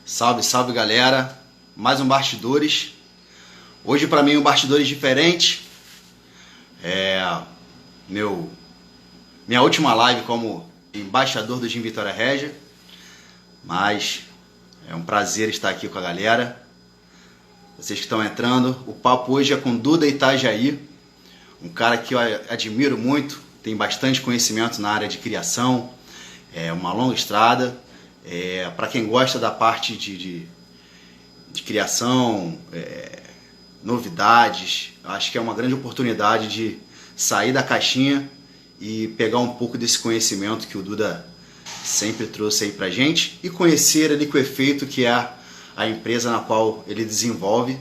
Salve, salve galera, mais um Bastidores. Hoje para mim um Bastidores diferente. É meu, minha última live como embaixador do Gym Vitória Regia. Mas é um prazer estar aqui com a galera. Vocês que estão entrando, o papo hoje é com Duda Itajaí, um cara que eu admiro muito, tem bastante conhecimento na área de criação, é uma longa estrada. Para quem gosta da parte de criação, novidades, acho que é uma grande oportunidade de sair da caixinha e pegar um pouco desse conhecimento que o Duda sempre trouxe aí pra gente e conhecer a Liquid Efeito, que é a empresa na qual ele desenvolve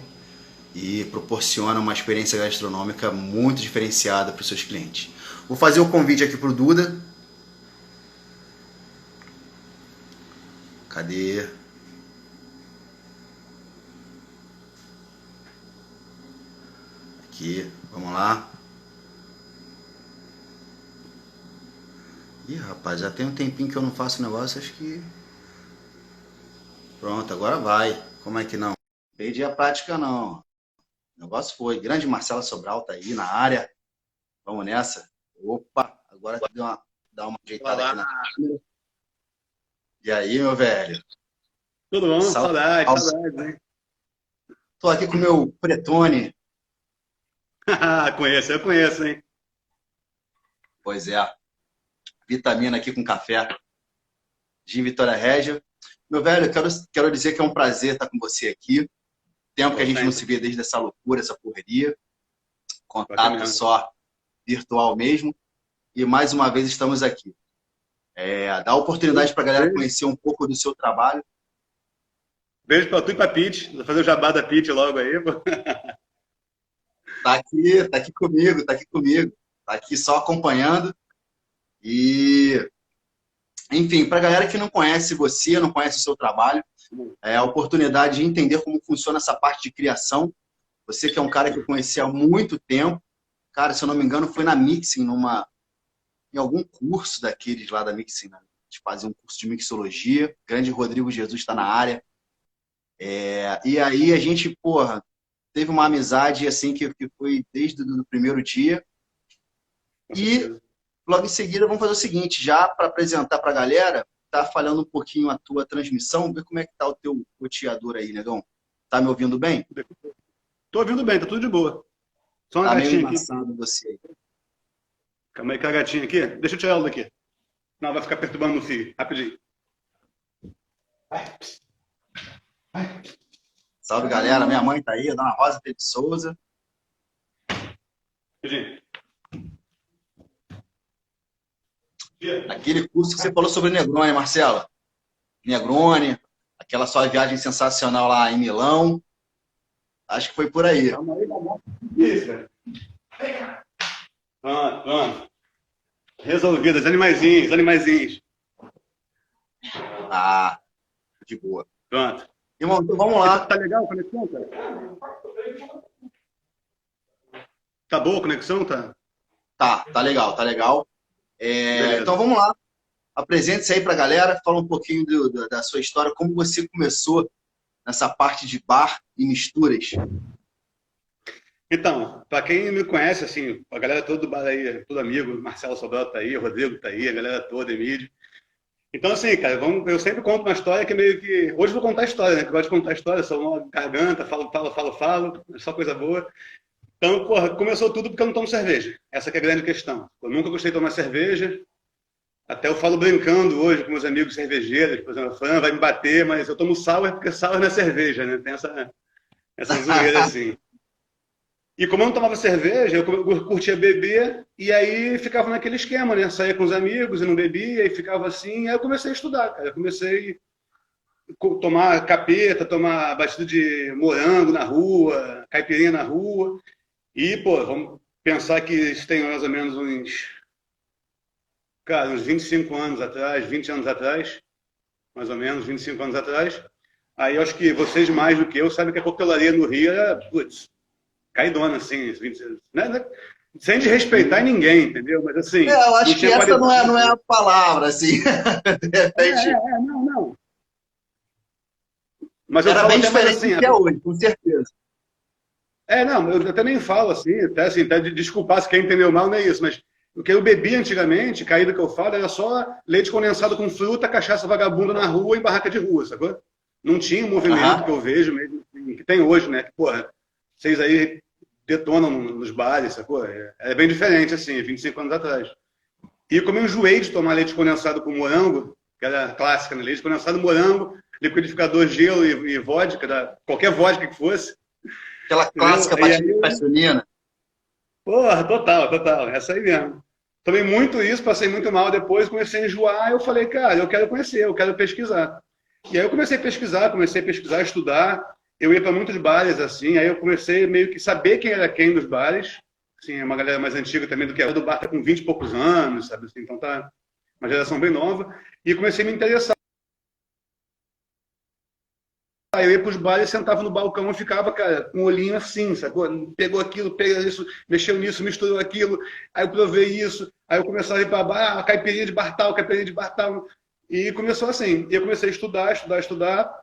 e proporciona uma experiência gastronômica muito diferenciada para os seus clientes. Vou fazer o convite aqui pro Duda. Cadê? Aqui, vamos lá. Ih, rapaz, já tem um tempinho que eu não faço negócio, acho que... Pronto, agora vai. Como é que não? Perdi a prática não. O negócio foi. Grande Marcela Sobral tá aí na área. Vamos nessa. Opa, agora dá uma ajeitada aqui Olá, na câmera. E aí, meu velho? tudo bom? Salve. Saudades, hein? Tô aqui com o meu Pretone. Eu conheço, hein? Pois é, vitamina aqui com café. Gin Vitória Regia. Meu velho, quero dizer que é um prazer estar com você aqui. Tempo que a Pô, gente não se sempre. vê desde essa loucura, essa correria. Tô aqui Contato mesmo. só virtual mesmo. E mais uma vez estamos aqui. Dá oportunidade para a galera Beijo, conhecer um pouco do seu trabalho. beijo pra tu e pra Pete. Vou fazer o jabá da Pete logo aí, pô. Tá aqui comigo, tá aqui comigo. Tá aqui só acompanhando. E, enfim, para a galera que não conhece você, não conhece o seu trabalho, é a oportunidade de entender como funciona essa parte de criação. Você que é um cara que eu conheci há muito tempo. Cara, se eu não me engano, foi na Mixing, em algum curso daqueles lá da Mixing, né? Eles faziam um curso de mixologia. Grande Rodrigo Jesus está na área. E aí a gente, porra, teve uma amizade assim que foi desde o primeiro dia. Com E certeza. logo em seguida vamos fazer o seguinte, já para apresentar para a galera, tá falhando um pouquinho a tua transmissão, ver como é que tá o teu roteador aí, negão. Tá me ouvindo bem? Tô ouvindo bem, tá tudo de boa. Só uma Tá meio gatinha aqui. embaçado você aí. Calma aí com a gatinha aqui. Deixa eu tirar ela daqui. Não, vai ficar perturbando no fio. Rapidinho. Salve, galera. Minha mãe tá aí, a Dona Rosa Pedro de Souza. Rapidinho. Aquele curso que você falou sobre Negroni, Marcela. Negroni, aquela sua viagem sensacional lá em Milão. Acho que foi por aí. Calma aí, vamos. Isso, velho. Pronto, pronto. Resolvidas. Animaizinhos, animaizinhos. Ah, de boa. Pronto. Irmão, então vamos E tá, lá. tá legal a conexão, cara? Tá boa a conexão, tá? Tá legal, tá legal. Então Beleza. vamos lá. Apresente-se aí pra galera, fala um pouquinho da sua história, como você começou nessa parte de bar e misturas. Então, para quem me conhece, assim, a galera toda do bar aí, todo amigo, Marcelo Sobral tá aí, Rodrigo tá aí, a galera toda, Emílio. Então, assim, cara, eu sempre conto uma história que meio que. Hoje eu vou contar a história, né? Que eu gosto de contar a história, sou uma garganta, falo, é só coisa boa. Então, porra, começou tudo porque eu não tomo cerveja. Essa que é a grande questão. Eu nunca gostei de tomar cerveja. Até eu falo brincando hoje com meus amigos cervejeiros, por exemplo, a Fran vai me bater, mas eu tomo sour porque sour não é cerveja, né? Tem essa zoeira assim. E como eu não tomava cerveja, eu curtia beber, e aí ficava naquele esquema, né? Saía com os amigos e não bebia, e ficava assim. Aí eu comecei a estudar, cara. Eu comecei a tomar capeta, tomar batido de morango na rua, caipirinha na rua. E, pô, vamos pensar que isso tem mais ou menos uns 25 anos atrás, 20 anos atrás, mais ou menos, 25 anos atrás. Aí eu acho que vocês mais do que eu sabem que a coquetelaria no Rio era, putz, caidona, assim, né? Sem desrespeitar ninguém, entendeu? Mas assim, Eu não acho que tinha essa qualidade. não é a palavra, assim. De repente. Não, não. Mas eu Era falo bem até mais diferente assim. do que é hoje, com certeza. Não, eu até nem falo assim, até de desculpar se quem entendeu mal, não é isso, mas o que eu bebi antigamente, caído que eu falo, era só leite condensado com fruta, cachaça vagabunda na rua e barraca de rua, sacou? Não tinha o movimento que Aham. eu vejo mesmo, que tem hoje, né? Que, porra, vocês aí detonam nos bares, sacou? É bem diferente, assim, 25 anos atrás. E como eu enjoei de tomar leite condensado com morango, que era clássica, né? Leite condensado, morango, liquidificador, gelo e vodka, qualquer vodka que fosse, Aquela entendeu? clássica E batida de aí, festa junina. porra, total, total, essa aí mesmo. Tomei muito isso, passei muito mal depois, comecei a enjoar, eu falei, cara, eu quero conhecer, eu quero pesquisar. E aí eu comecei a pesquisar, estudar, eu ia para muitos bares, assim, aí eu comecei meio que saber quem era quem dos bares, assim, uma galera mais antiga também do que era do bar, tá com 20 e poucos anos, sabe, assim, então tá uma geração bem nova, e comecei a me interessar. Aí eu ia para os bares, sentava no balcão e ficava, cara, com o olhinho assim, sacou? Pegou aquilo, pegou isso, mexeu nisso, misturou aquilo, aí eu provei isso, aí eu começava a ir para bar, caipirinha de Bartal, caipirinha de Bartal, e começou assim. E eu comecei a estudar,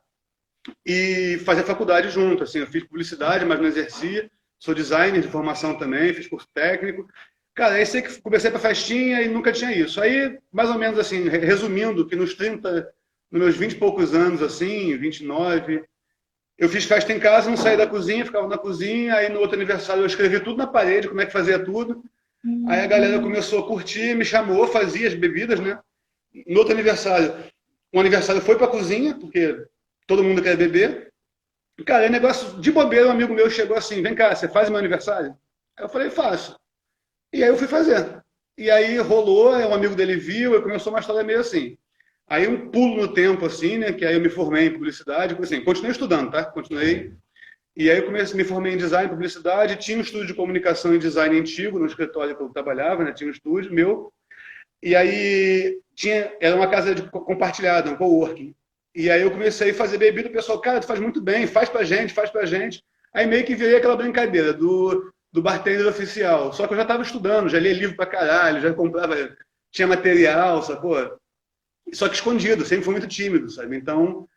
e fazer faculdade junto, assim, eu fiz publicidade, mas não exercia, sou designer de formação também, fiz curso técnico. Cara, aí sei que comecei para festinha e nunca tinha isso. Aí, mais ou menos assim, resumindo, que nos meus 20 e poucos anos, assim, 29, eu fiz festa em casa, não saí da cozinha, ficava na cozinha, aí no outro aniversário eu escrevi tudo na parede, como é que fazia tudo. Aí a galera começou a curtir, me chamou, fazia as bebidas, né? No outro aniversário, o aniversário foi para a cozinha, porque todo mundo quer beber. Cara, é negócio de bobeira, um amigo meu chegou assim, vem cá, você faz meu aniversário? Aí eu falei, faço. E aí eu fui fazer. E aí rolou, um amigo dele viu, e começou uma história meio assim. Aí um pulo no tempo, assim, né? Que aí eu me formei em publicidade, assim, continuei estudando, tá? Continuei. E aí eu comecei, me formei em design, publicidade, tinha um estúdio de comunicação e design antigo no escritório que eu trabalhava, né? Tinha um estúdio meu. E aí era uma casa compartilhada, um coworking. E aí eu comecei a fazer bebida, o pessoal, cara, tu faz muito bem, faz pra gente, faz pra gente. Aí meio que virei aquela brincadeira do bartender oficial. Só que eu já estava estudando, já lia livro pra caralho, já comprava, tinha material, sacou? Só que escondido, sempre fui muito tímido, sabe? Então,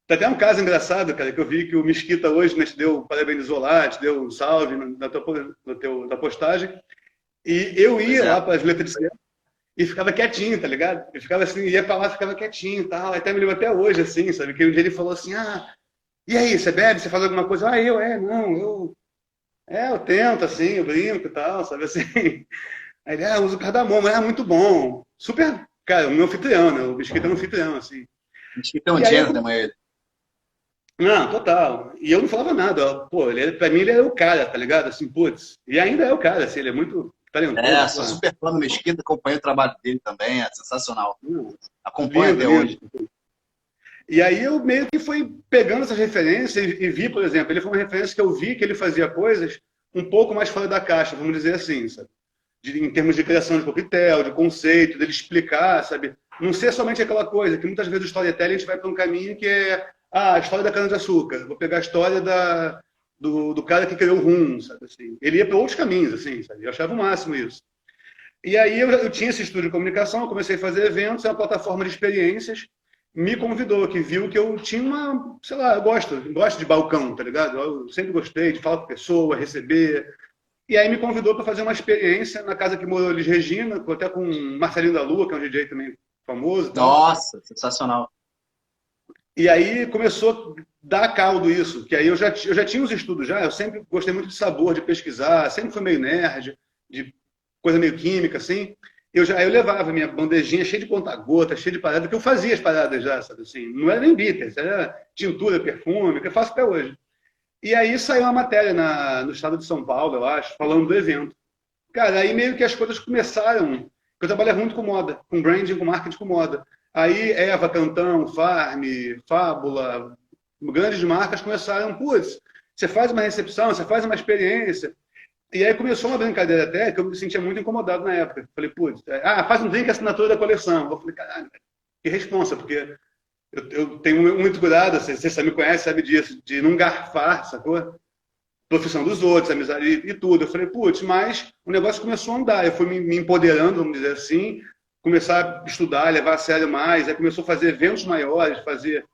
tá até um caso engraçado, cara, que eu vi que o Mesquita hoje, né, te deu parabenizou lá, te deu um salve na postagem. E eu Pois ia é. lá para as letras de e ficava quietinho, tá ligado? Eu ficava assim, ia pra lá, ficava quietinho e tal. Até me lembro até hoje, assim, sabe? Que um dia ele falou assim, e aí, você bebe? Você faz alguma coisa? Não, eu tento, assim, eu brinco e tal, sabe assim? Aí ele, uso cardamomo, muito bom. Super, cara, o meu anfitrião, né? O Mesquita é um anfitrião, assim. Acho que tem um E aí gentleman ele. não, total. E eu não falava nada, ó. Pô, pra mim ele era o cara, tá ligado? Assim, putz. E ainda é o cara, assim, ele é muito talentoso, Sou porra. super fã do Mesquita, acompanho o trabalho dele também, é sensacional. Acompanho Lindo, até hoje. lindo. E aí eu meio que fui pegando essas referências e vi, por exemplo, ele foi uma referência que eu vi que ele fazia coisas um pouco mais fora da caixa, vamos dizer assim, sabe? Em termos de criação de coquetel, de conceito, dele explicar, sabe? Não ser somente aquela coisa, que muitas vezes o storytelling a gente vai para um caminho que é a história da cana-de-açúcar, vou pegar a história do cara que criou o rum, sabe? Assim, ele ia para outros caminhos, assim, sabe? Eu achava o máximo isso. E aí eu tinha esse estúdio de comunicação, eu comecei a fazer eventos, é uma plataforma de experiências, me convidou, que viu que eu tinha uma, sei lá, eu gosto de balcão, tá ligado? Eu sempre gostei de falar com pessoa, receber. E aí me convidou para fazer uma experiência na casa que morou Elis Regina, até com Marcelinho da Lua, que é um DJ também famoso e tal. Nossa, sensacional. E aí começou a dar caldo isso, que aí eu já tinha os estudos já, eu sempre gostei muito de sabor, de pesquisar, sempre fui meio nerd, de coisa meio química, assim. Eu levava minha bandejinha cheia de conta-gota, cheia de paradas, porque eu fazia as paradas já, sabe assim? Não era nem bitters, era tintura, perfume, que eu faço até hoje. E aí saiu uma matéria no estado de São Paulo, eu acho, falando do evento. Cara, aí meio que as coisas começaram. Eu trabalhava muito com moda, com branding, com marketing com moda. Aí Eva, Cantão, Farm, Fábula, grandes marcas começaram, putz, você faz uma recepção, você faz uma experiência. E aí começou uma brincadeira até que eu me sentia muito incomodado na época. Falei, putz, faz um drink assinatura da coleção. Eu falei, caralho, que responsa, porque eu tenho muito cuidado, você me conhece, sabe disso, de não garfar, sacou? Profissão dos outros, amizade e tudo. Eu falei, putz, mas o negócio começou a andar. Eu fui me empoderando, vamos dizer assim, começar a estudar, levar a sério mais. Aí começou a fazer eventos maiores, fazer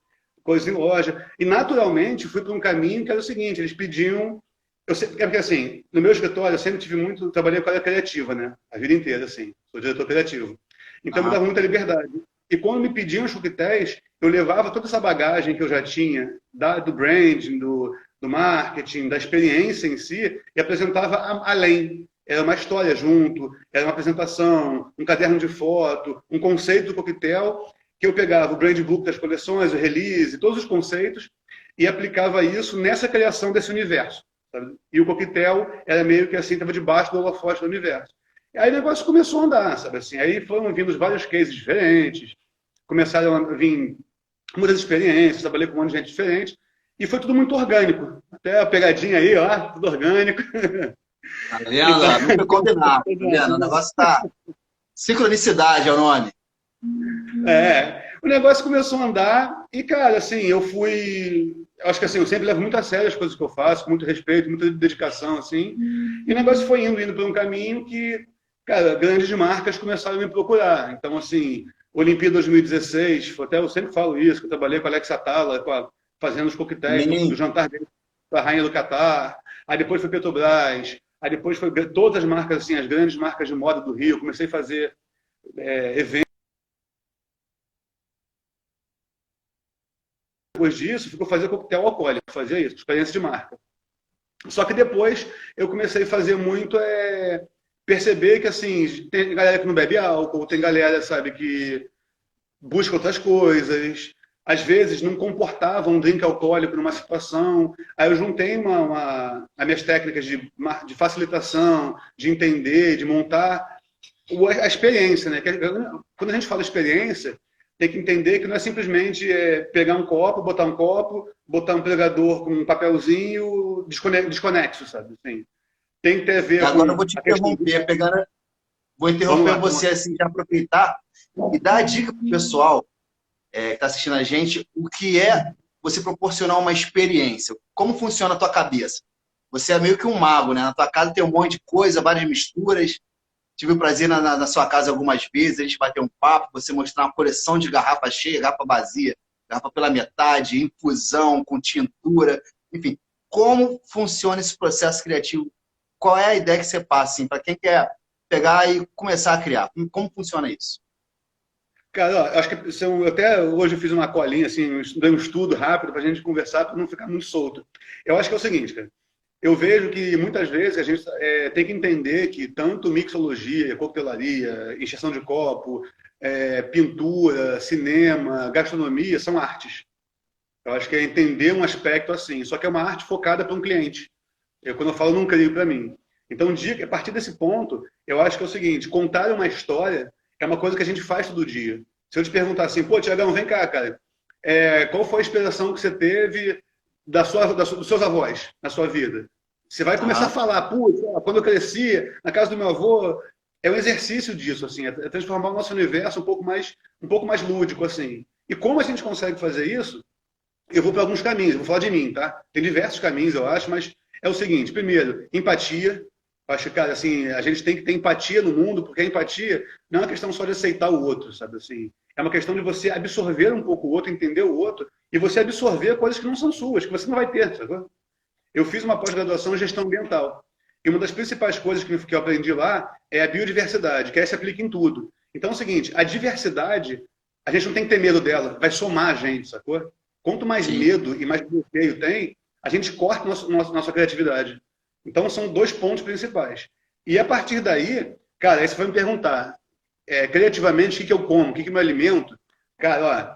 coisas em loja. E, naturalmente, fui para um caminho que era o seguinte, eles pediam... É porque, assim, no meu escritório, eu sempre tive muito... Trabalhei com a área criativa, né? A vida inteira, assim. Sou diretor criativo. Então, me Aham. dava muita liberdade. E quando me pediam os coquetéis, eu levava toda essa bagagem que eu já tinha do branding, do marketing, da experiência em si, e apresentava além. Era uma história junto, era uma apresentação, um caderno de foto, um conceito do coquetel, que eu pegava o brand book das coleções, o release, todos os conceitos, e aplicava isso nessa criação desse universo. Sabe? E o coquetel era meio que assim, estava debaixo do holofote do universo. E aí o negócio começou a andar, sabe assim? Aí foram vindo vários cases diferentes, começaram a vir muitas experiências, trabalhei com um monte de gente diferente, e foi tudo muito orgânico. Até a pegadinha aí, ó, tudo orgânico. Tá vendo? Nunca combinado, tá vendo? O negócio tá... Sincronicidade é o nome. O negócio começou a andar e, cara, assim, eu fui... Acho que assim, eu sempre levo muito a sério as coisas que eu faço, com muito respeito, muita dedicação, assim. E o negócio foi indo por um caminho que, cara, grandes marcas começaram a me procurar. Então, assim, Olimpíada 2016, até eu sempre falo isso, que eu trabalhei com a Alex Atala, fazendo os coquetéis do jantar dele para a Rainha do Catar. Aí depois foi Petrobras. Aí depois foi todas as marcas, assim, as grandes marcas de moda do Rio. Comecei a fazer eventos. Depois disso, ficou fazer coquetel alcoólico, fazia isso, experiência de marca. Só que depois eu comecei a fazer muito perceber que, assim, tem galera que não bebe álcool, tem galera, sabe, que busca outras coisas, às vezes não comportava um drink alcoólico numa situação. Aí eu juntei as minhas técnicas de facilitação, de entender, de montar a experiência, né? Quando a gente fala experiência, tem que entender que não é simplesmente pegar um copo, botar um pregador com um papelzinho desconexo, sabe? Assim, tem que ter a ver Agora com eu vou te a questão interromper, vou Vamos interromper lá, vamos você lá. assim, de aproveitar e dar a dica para o pessoal que está assistindo a gente, o que é você proporcionar uma experiência, como funciona a tua cabeça. Você é meio que um mago, né? Na tua casa tem um monte de coisa, várias misturas. Tive o prazer na sua casa algumas vezes, a gente bater um papo, você mostrar uma coleção de garrafa cheia, garrafa vazia, garrafa pela metade, infusão, com tintura, enfim. Como funciona esse processo criativo? Qual é a ideia que você passa, assim, para quem quer pegar e começar a criar? Como funciona isso? Cara, ó, acho que até hoje eu fiz uma colinha, assim, dei um estudo rápido para a gente conversar, para não ficar muito solto. Eu acho que é o seguinte, cara. Eu vejo que muitas vezes a gente tem que entender que tanto mixologia, coquetelaria, encheção de copo, pintura, cinema, gastronomia são artes. Eu acho que é entender um aspecto assim, só que é uma arte focada para um cliente. Quando eu falo, não crio para mim. Então, a partir desse ponto, eu acho que é o seguinte: contar uma história é uma coisa que a gente faz todo dia. Se eu te perguntar assim, pô, Tiagão, vem cá, cara, qual foi a inspiração que você teve dos seus avós na sua vida? Você vai começar a Aham. falar, putz, quando eu cresci, na casa do meu avô, é um exercício disso, assim, é transformar o nosso universo um pouco mais lúdico, assim. E como a gente consegue fazer isso? Eu vou para alguns caminhos, eu vou falar de mim, tá? Tem diversos caminhos, eu acho, mas é o seguinte: primeiro, empatia. Eu acho que, cara, assim, a gente tem que ter empatia no mundo, porque a empatia não é uma questão só de aceitar o outro, sabe assim? É uma questão de você absorver um pouco o outro, entender o outro, e você absorver coisas que não são suas, que você não vai ter, sabe? Eu fiz uma pós-graduação em gestão ambiental. E uma das principais coisas que eu aprendi lá é a biodiversidade, que aí se aplica em tudo. Então é o seguinte: a diversidade, a gente não tem que ter medo dela, vai somar a gente, sacou? Quanto mais Sim. medo e mais bloqueio tem, a gente corta nossa criatividade. Então são dois pontos principais. E a partir daí, cara, aí você vai me perguntar, criativamente, o que eu como, o que eu me alimento? Cara, ó,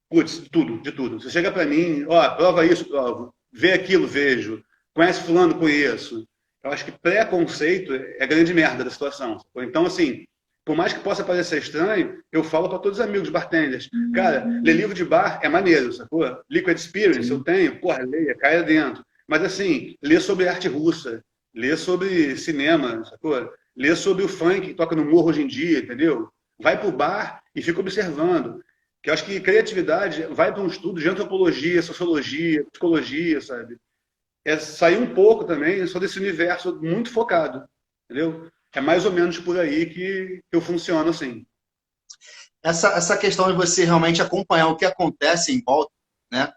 putz, tudo, de tudo. Você chega para mim, ó, prova isso, provo. Vê aquilo, vejo. Conhece fulano, conheço. Eu acho que preconceito é a grande merda da situação. Então, assim, por mais que possa parecer estranho, eu falo para todos os amigos bartenders, cara, ler livro de bar é maneiro, sacou? Liquid Experience eu Sim. tenho, porra, leia, caia dentro. Mas, assim, ler sobre arte russa, ler sobre cinema, sacou? Ler sobre o funk que toca no morro hoje em dia, entendeu? Vai pro bar e fica observando. Que eu acho que criatividade vai para um estudo de antropologia, sociologia, psicologia, sabe? É sair um pouco também só desse universo muito focado, entendeu? É mais ou menos por aí que eu funciono assim. Essa questão de você realmente acompanhar o que acontece em volta, né?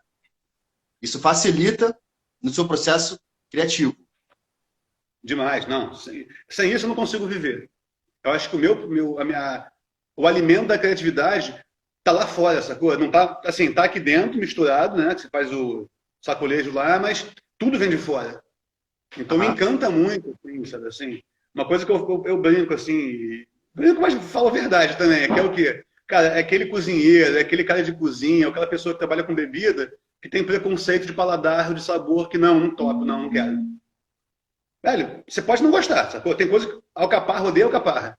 Isso facilita no seu processo criativo. Demais, não. Sem isso eu não consigo viver. Eu acho que o alimento da criatividade tá lá fora, sacou? Não tá, assim, tá aqui dentro, misturado, né? Que você faz o sacolejo lá, mas tudo vem de fora. Então me Aham. encanta muito, assim, sabe assim? Uma coisa que eu brinco, assim, brinco, mas falo a verdade também, que é o quê? Cara, é aquele cozinheiro, é aquele cara de cozinha, é aquela pessoa que trabalha com bebida, que tem preconceito de paladar, de sabor, que não topo, não quero. Velho, você pode não gostar, sacou? Tem coisa que alcaparra, odeia alcaparra.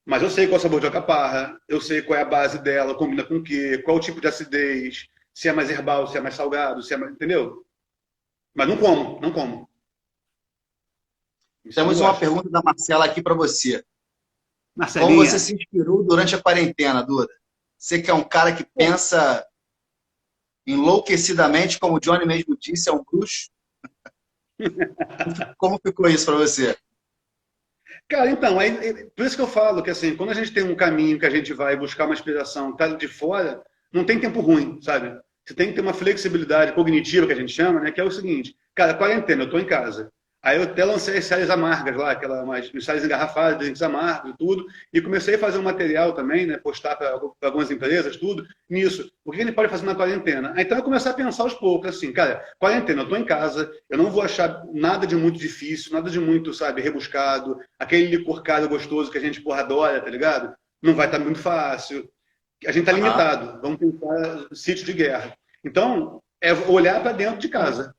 Mas eu sei qual é o sabor de alcaparra, eu sei qual é a base dela, combina com o quê, qual o tipo de acidez, se é mais herbal, se é mais salgado, se é mais... Entendeu? Mas não como, não como. Isso eu não Temos uma gosto. pergunta da Marcela aqui para você. Como você Marcelinha. se inspirou durante a quarentena, Duda? Você que é um cara que pensa enlouquecidamente, como o Johnny mesmo disse, é um bruxo. Como ficou isso para você? Cara, então, por isso que eu falo que assim, quando a gente tem um caminho que a gente vai buscar uma inspiração que tá de fora, não tem tempo ruim, sabe? Você tem que ter uma flexibilidade cognitiva que a gente chama, né? Que é o seguinte, cara, quarentena, eu tô em casa. Aí eu até lancei as séries amargas lá, aquelas séries engarrafadas, drinks amargos e tudo, e comecei a fazer um material também, né? Postar para algumas empresas, tudo, nisso. O que a gente pode fazer na quarentena? Aí, então eu comecei a pensar aos poucos, assim, cara, quarentena, eu tô em casa, eu não vou achar nada de muito difícil, nada de muito, sabe, rebuscado, aquele licor caro gostoso que a gente, porra, adora, tá ligado? Não vai estar muito fácil. A gente tá Aham. limitado. Vamos pensar sítio de guerra. Então, é olhar para dentro de casa,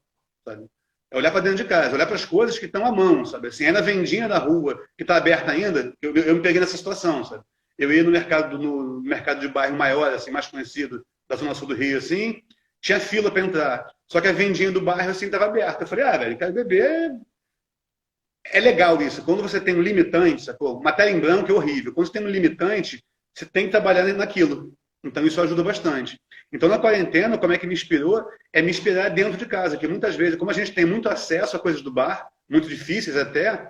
sabe? É olhar para dentro de casa, olhar para as coisas que estão à mão, sabe? Assim, é na vendinha da rua, que está aberta ainda, eu me peguei nessa situação, sabe? Eu ia no mercado de bairro maior, assim, mais conhecido, da zona sul do Rio, assim, tinha fila para entrar. Só que a vendinha do bairro, assim, estava aberta. Eu falei, velho, quero beber. É legal isso. Quando você tem um limitante, sacou? Matéria em branco é horrível. Quando você tem um limitante, você tem que trabalhar naquilo. Então isso ajuda bastante. Então na quarentena, como é que me inspirou? É me inspirar dentro de casa, que muitas vezes, como a gente tem muito acesso a coisas do bar, muito difíceis até,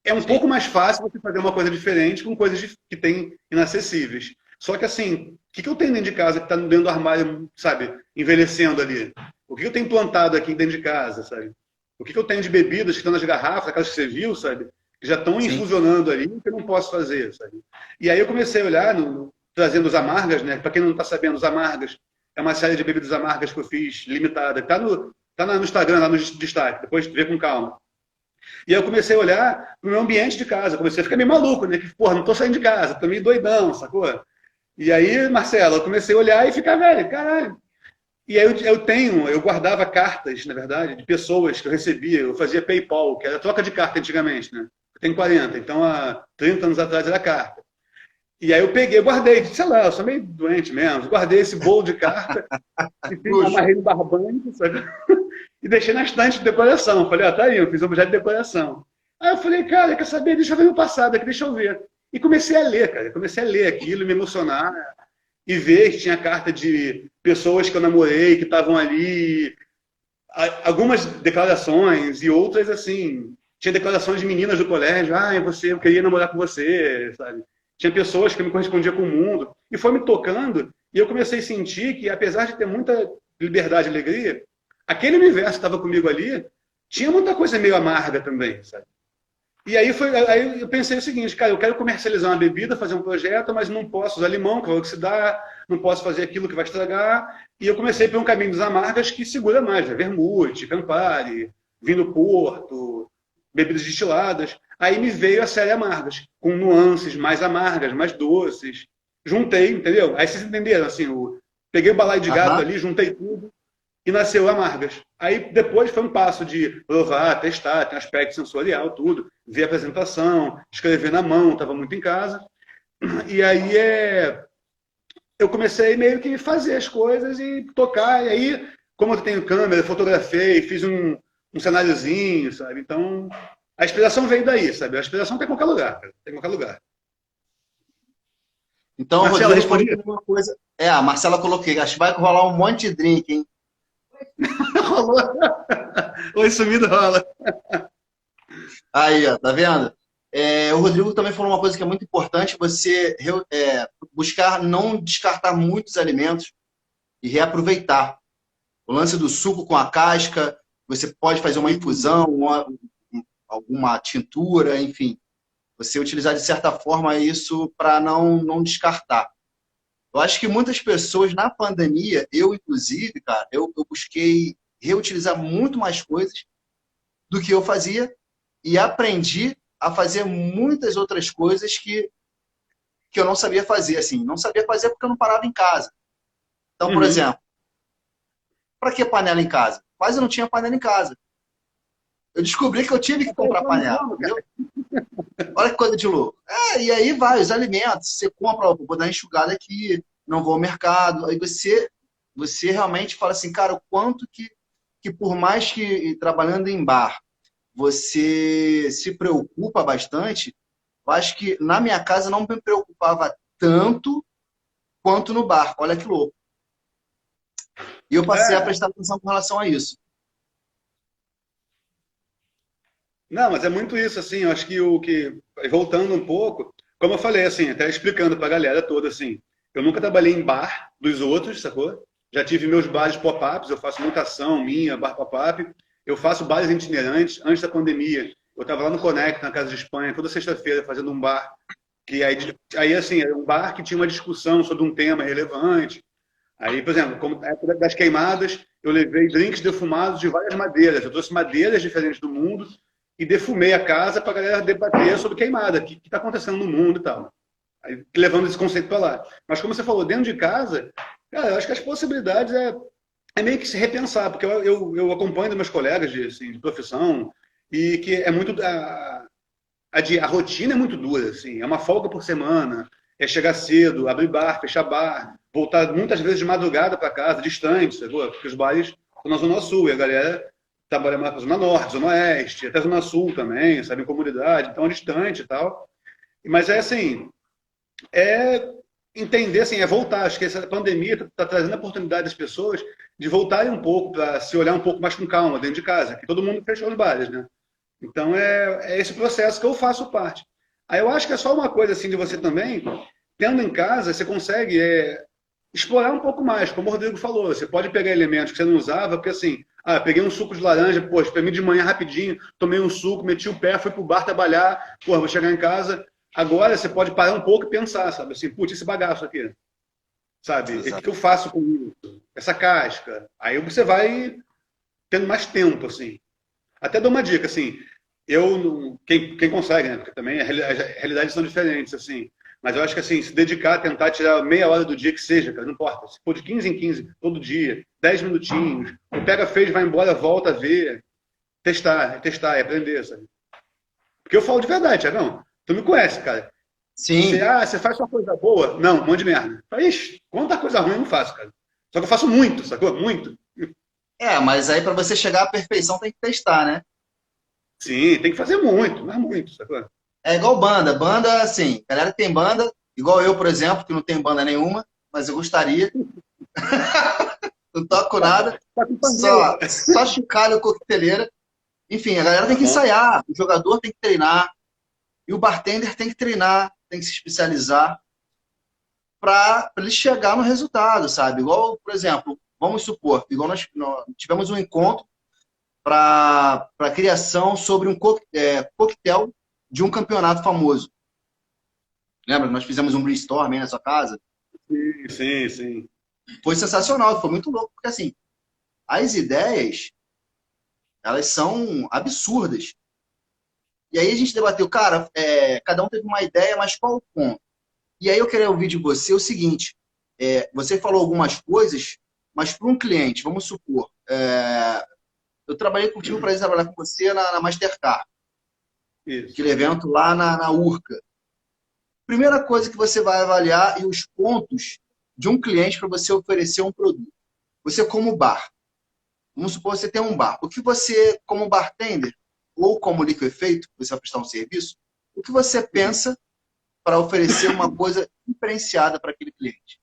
é um Sim. pouco mais fácil você fazer uma coisa diferente com coisas que tem inacessíveis. Só que assim, o que eu tenho dentro de casa que está dentro do armário, sabe, envelhecendo ali? O que eu tenho plantado aqui dentro de casa, sabe? O que eu tenho de bebidas que estão nas garrafas, aquelas que você viu, sabe? Que já estão Sim. infusionando ali, que eu não posso fazer, sabe? E aí eu comecei a olhar, trazendo os amargas, né? Para quem não está sabendo, os amargas é uma série de bebidas amargas que eu fiz, limitada. Tá no Instagram, lá no destaque, depois vê com calma. E aí eu comecei a olhar pro meu ambiente de casa, comecei a ficar meio maluco, né? Que, porra, não tô saindo de casa, tô meio doidão, sacou? E aí, Marcelo, eu comecei a olhar e ficar, velho, caralho. E aí eu guardava cartas, na verdade, de pessoas que eu recebia, eu fazia PayPal, que era troca de carta antigamente, né? Eu tenho 40, então há 30 anos atrás era carta. E aí eu peguei, guardei, sei lá, eu sou meio doente mesmo, guardei esse bolo de carta e Bruxo. amarrei no barbante, sabe? E deixei na estante de decoração. Falei, ó, tá aí, eu fiz um objeto de decoração. Aí eu falei, cara, quer saber? Deixa eu ver no passado aqui, deixa eu ver. E comecei a ler, cara. Comecei a ler aquilo, me emocionar e ver que tinha carta de pessoas que eu namorei, que estavam ali, algumas declarações e outras assim. Tinha declarações de meninas do colégio, eu queria namorar com você, sabe? Tinha pessoas que me correspondiam com o mundo. E foi me tocando, e eu comecei a sentir que, apesar de ter muita liberdade e alegria, aquele universo que estava comigo ali tinha muita coisa meio amarga também, sabe? E aí eu pensei o seguinte, cara, eu quero comercializar uma bebida, fazer um projeto, mas não posso usar limão, que vai oxidar, não posso fazer aquilo que vai estragar. E eu comecei por um caminho das amargas que segura mais, né? Vermute, Campari, vinho do Porto, bebidas destiladas. Aí me veio a série Amargas, com nuances mais amargas, mais doces. Juntei, entendeu? Aí vocês entenderam, assim, peguei o balaio de gato Aham. ali, juntei tudo e nasceu Amargas. Aí depois foi um passo de provar, testar, tem aspecto sensorial, tudo, ver a apresentação, escrever na mão, estava muito em casa. E aí eu comecei meio que fazer as coisas e tocar. E aí, como eu tenho câmera, fotografei, fiz um cenáriozinho, sabe? Então, a inspiração veio daí, sabe? A inspiração tem em qualquer lugar, cara. Tem em qualquer lugar. Então, o Marcela, Rodrigo falou respondi? uma coisa. A Marcela coloquei. Acho que vai rolar um monte de drink, hein? Rolou. Oi, sumido rola. Aí, ó, tá vendo? O Rodrigo também falou uma coisa que é muito importante, você buscar não descartar muitos alimentos, e reaproveitar. O lance do suco com a casca, você pode fazer uma infusão, alguma tintura, enfim. Você utilizar de certa forma isso para não descartar. Eu acho que muitas pessoas na pandemia, eu inclusive, cara, eu busquei reutilizar muito mais coisas do que eu fazia e aprendi a fazer muitas outras coisas que eu não sabia fazer, assim. Não sabia fazer porque eu não parava em casa. Então, por Uhum. exemplo, para que panela em casa? Quase não tinha panela em casa. Eu descobri que eu tive que comprar panela, entendeu? Olha que coisa de louco. E aí vai, os alimentos, você compra, vou dar uma enxugada aqui, não vou ao mercado, aí você realmente fala assim, cara, o quanto que por mais que trabalhando em bar, você se preocupa bastante, eu acho que na minha casa não me preocupava tanto quanto no bar, olha que louco. E eu passei a É, prestar atenção com relação a isso. não, mas é muito isso, assim, eu acho que voltando um pouco, como eu falei, assim, até explicando pra galera toda, assim, eu nunca trabalhei em bar dos outros, sacou? Já tive meus bares pop-ups, eu faço muita ação minha, bar pop-up, eu faço bares itinerantes, antes da pandemia, eu estava lá no Conect, na Casa de Espanha, toda sexta-feira, fazendo um bar, que aí, assim, era um bar que tinha uma discussão sobre um tema relevante, aí, por exemplo, como na época das queimadas, eu levei drinks defumados de várias madeiras. Eu trouxe madeiras diferentes do mundo e defumei a casa para a galera debater sobre queimada, o que está acontecendo no mundo e tal. Aí, levando esse conceito para lá. Mas como você falou, dentro de casa, cara, eu acho que as possibilidades é meio que se repensar, porque eu acompanho meus colegas assim, de profissão e que é muito a rotina é muito dura, assim, é uma folga por semana, é chegar cedo, abrir bar, fechar bar, voltar muitas vezes de madrugada para casa, distante, sabe? Porque os bares estão na Zona Sul e a galera trabalha mais para a Zona Norte, Zona Oeste, até Zona Sul também, sabe, em comunidade, então é distante e tal. Mas é assim, é entender, assim, é voltar. Acho que essa pandemia está trazendo a oportunidade das pessoas de voltarem um pouco para se olhar um pouco mais com calma dentro de casa, que todo mundo fechou os bares, né? Então é esse processo que eu faço parte. Aí eu acho que é só uma coisa assim de você também, tendo em casa, você consegue explorar um pouco mais, como o Rodrigo falou, você pode pegar elementos que você não usava, porque assim, peguei um suco de laranja, pô, espremi de manhã rapidinho, tomei um suco, meti o pé, fui pro bar trabalhar, pô, vou chegar em casa. Agora você pode parar um pouco e pensar, sabe? Assim, putz, esse bagaço aqui, sabe? E o que Exato. eu faço com isso? Essa casca. Aí você vai tendo mais tempo, assim. Até dou uma dica, assim, quem consegue, né? Porque também as realidades são diferentes, assim. Mas eu acho que, assim, se dedicar, tentar tirar meia hora do dia que seja, cara, não importa. Se for de 15 em 15, todo dia, 10 minutinhos, o pega, fez, vai embora, volta a ver, testar e aprender, sabe? Porque eu falo de verdade, Tiagão. Tu me conhece, cara. Sim, Você faz uma coisa boa? Não, um monte de merda. Ixi, quanta coisa ruim eu não faço, cara. Só que eu faço muito, sacou? Muito. mas aí para você chegar à perfeição tem que testar, né? Sim, tem que fazer muito, mas muito, sacou? É igual banda. Banda, assim, galera que tem banda, igual eu, por exemplo, que não tenho banda nenhuma, mas eu gostaria, não toco nada, Tá com pandeiro. só chocalho coqueteleira. Enfim, a galera tem que Aham. ensaiar, o jogador tem que treinar, e o bartender tem que treinar, tem que se especializar para ele chegar no resultado, sabe? Igual, por exemplo, vamos supor, igual nós tivemos um encontro para a criação sobre um coquetel de um campeonato famoso. Lembra? Nós fizemos um brainstorm aí na sua casa. Sim, sim, sim. Foi sensacional, foi muito louco, porque assim, as ideias, elas são absurdas. E aí a gente debateu, cara, cada um teve uma ideia, mas qual o ponto? E aí eu queria ouvir de você o seguinte, você falou algumas coisas, mas para um cliente, vamos supor, eu tive o prazer de trabalhar com você na Mastercard, Isso. aquele evento lá na Urca. Primeira coisa que você vai avaliar e os pontos de um cliente para você oferecer um produto. Você como bar, vamos supor que você tem um bar. O que você, como bartender, ou como liquefeito, você vai prestar um serviço, o que você pensa para oferecer uma coisa diferenciada para aquele cliente?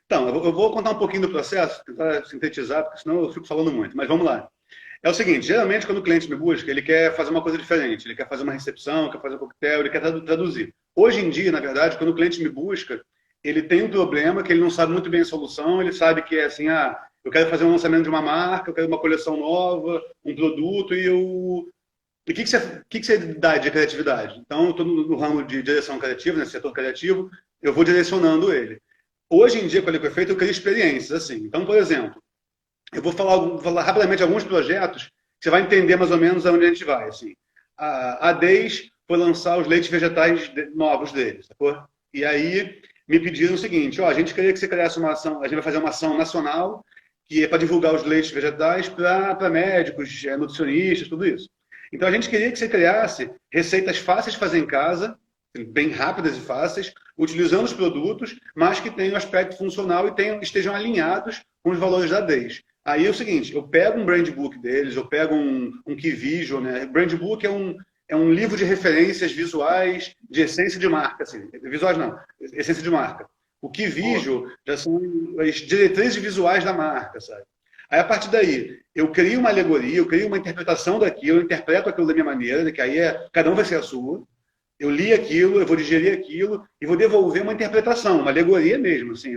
Então, eu vou contar um pouquinho do processo, tentar sintetizar, porque senão eu fico falando muito. Mas vamos lá. É o seguinte, geralmente quando o cliente me busca, ele quer fazer uma coisa diferente, ele quer fazer uma recepção, quer fazer um coquetel, ele quer traduzir. Hoje em dia, na verdade, quando o cliente me busca, ele tem um problema que ele não sabe muito bem a solução, ele sabe que é assim, eu quero fazer um lançamento de uma marca, eu quero uma coleção nova, um produto, e eu... E o que você dá de criatividade? Então, eu estou no ramo de direção criativa, né, setor criativo, eu vou direcionando ele. Hoje em dia, com a Liquid Efeito, eu crio experiências, assim. Então, por exemplo, eu vou falar rapidamente alguns projetos que você vai entender mais ou menos aonde a gente vai. Assim. A Days foi lançar os leites vegetais novos deles, sacou? E aí me pediram o seguinte, a gente queria que você criasse uma ação, a gente vai fazer uma ação nacional que é para divulgar os leites vegetais para médicos, nutricionistas, tudo isso. Então a gente queria que você criasse receitas fáceis de fazer em casa, bem rápidas e fáceis, utilizando os produtos, mas que tenham aspecto funcional e estejam alinhados com os valores da Days. Aí é o seguinte, eu pego um brand book deles, eu pego um key visual, né? Brand book é um livro de referências visuais de essência de marca, assim, visuais não, essência de marca. O key visual já são as diretrizes visuais da marca, sabe? Aí, a partir daí, eu crio uma alegoria, eu crio uma interpretação daquilo, eu interpreto aquilo da minha maneira, né, que aí cada um vai ser a sua. Eu li aquilo, eu vou digerir aquilo e vou devolver uma interpretação, uma alegoria mesmo. Assim,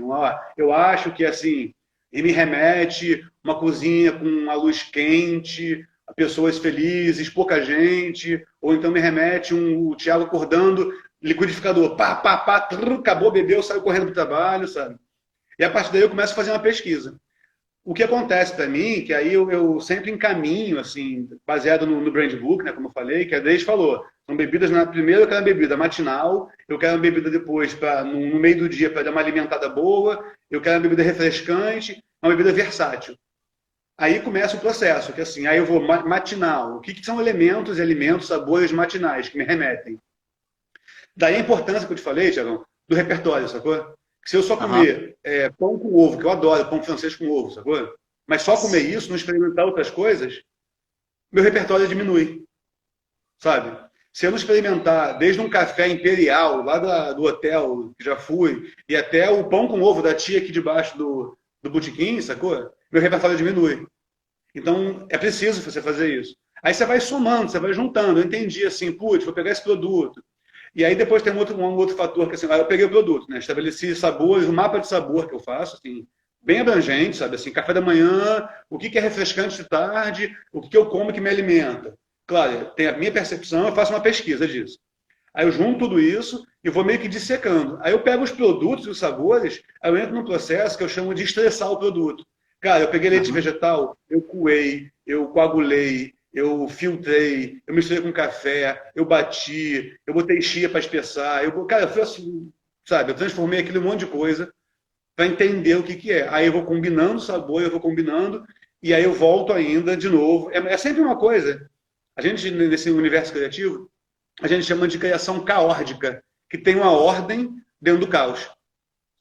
eu acho que assim, e me remete uma cozinha com uma luz quente, pessoas felizes, pouca gente, ou então me remete o Thiago acordando, liquidificador, pá, pá, pá, acabou, bebeu, saiu correndo para o trabalho, sabe? E a partir daí eu começo a fazer uma pesquisa. O que acontece para mim, que aí eu sempre encaminho, assim, baseado no brand book, né, como eu falei, que a Deise falou, são bebidas, primeiro eu quero uma bebida matinal, eu quero uma bebida depois, no meio do dia, para dar uma alimentada boa, eu quero uma bebida refrescante, uma bebida versátil. Aí começa o processo, que assim, aí eu vou matinal, o que são elementos e alimentos, sabores matinais que me remetem? Daí a importância que eu te falei, Tiagão, do repertório, sacou? Se eu só comer pão com ovo, que eu adoro pão francês com ovo, sacou? Mas só comer isso, não experimentar outras coisas, meu repertório diminui, sabe? Se eu não experimentar desde um café imperial, lá do hotel que já fui, e até o pão com ovo da tia aqui debaixo do botequim, sacou? Meu repertório diminui. Então, é preciso você fazer isso. Aí você vai somando, você vai juntando. Eu entendi assim, putz, vou pegar esse produto. E aí depois tem um outro fator que assim, eu peguei o produto, né? Estabeleci sabores, um mapa de sabor que eu faço, assim, bem abrangente, sabe? Assim, café da manhã, o que é refrescante de tarde, o que eu como que me alimenta. Claro, tem a minha percepção, eu faço uma pesquisa disso. Aí eu junto tudo isso e vou meio que dissecando. Aí eu pego os produtos e os sabores, aí eu entro num processo que eu chamo de estressar o produto. Cara, eu peguei leite vegetal, eu coei, eu coagulei, eu filtrei, eu misturei com café, eu bati, eu botei chia para espessar, cara, eu fui assim, sabe, eu transformei aquilo em um monte de coisa para entender o que é. Aí eu vou combinando o sabor, eu vou combinando, e aí eu volto ainda de novo. É sempre uma coisa. A gente, nesse universo criativo, a gente chama de criação caórdica, que tem uma ordem dentro do caos,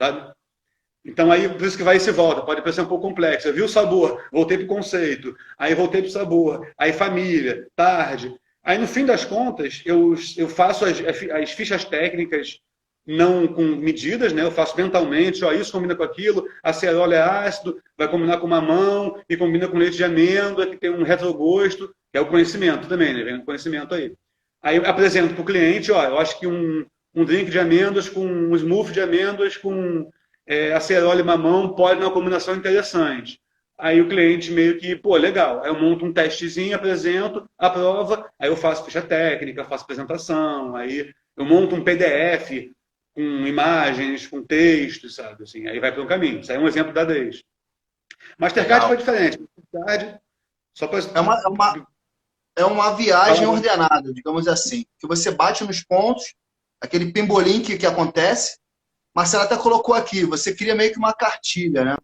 sabe? Então, aí, por isso que vai e se volta, pode parecer um pouco complexo. Eu vi o sabor, voltei para o conceito, aí voltei para o sabor, aí família, tarde. Aí, no fim das contas, eu faço as fichas técnicas não com medidas, né? Eu faço mentalmente, isso combina com aquilo, acerola é ácido, vai combinar com mamão, e combina com leite de amêndoa, que tem um retrogosto, que é o conhecimento também, né? Vem o conhecimento aí. Aí eu apresento para o cliente, eu acho que um drink de amêndoas com um smoothie de amêndoas com acerola e mamão pode dar uma combinação interessante. Aí o cliente meio que, pô, legal. Aí eu monto um testezinho, apresento, aprova, aí eu faço ficha técnica, faço apresentação, aí eu monto um PDF com imagens, com texto, sabe? Assim, aí vai pelo caminho. Isso aí é um exemplo da Days. Mastercard foi diferente. Mastercard, só para... É uma viagem ordenada, digamos assim. Que você bate nos pontos, aquele pimbolim que acontece. Marcelo até colocou aqui, você cria meio que uma cartilha, né?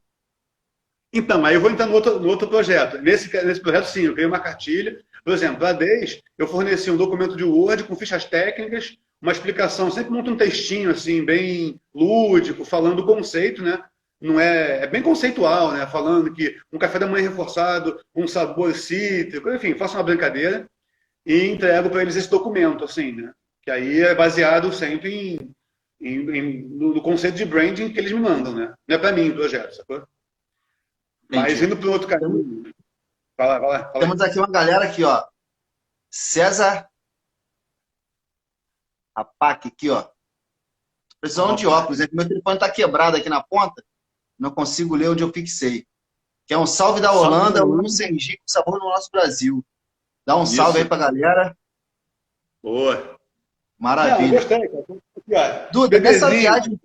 Então, aí eu vou entrar no outro projeto. Nesse projeto, sim, eu criei uma cartilha. Por exemplo, para a Days, eu forneci um documento de Word com fichas técnicas, uma explicação, sempre monto um textinho assim, bem lúdico, falando o conceito, né? Não é bem conceitual, né? Falando que um café da manhã reforçado, um sabor cítrico, enfim, faço uma brincadeira e entrego para eles esse documento, assim, né? Que aí é baseado sempre no conceito de branding que eles me mandam, né? Não é para mim o projeto, sacou? Mas indo para o outro caminho. Fala. Temos aqui uma galera aqui, ó. César Apac aqui, ó. Precisando de óculos. É que meu telefone tá quebrado aqui na ponta. Não consigo ler onde eu fixei. Que é um salve da Salve da Holanda, o Holanda. sem gico, sabor no nosso Brasil. Dá um salve aí Isso. pra galera. Boa. Não, Maravilha. gostei, cara. Aqui, ó. Duda, nessa Bebezinho. viagem,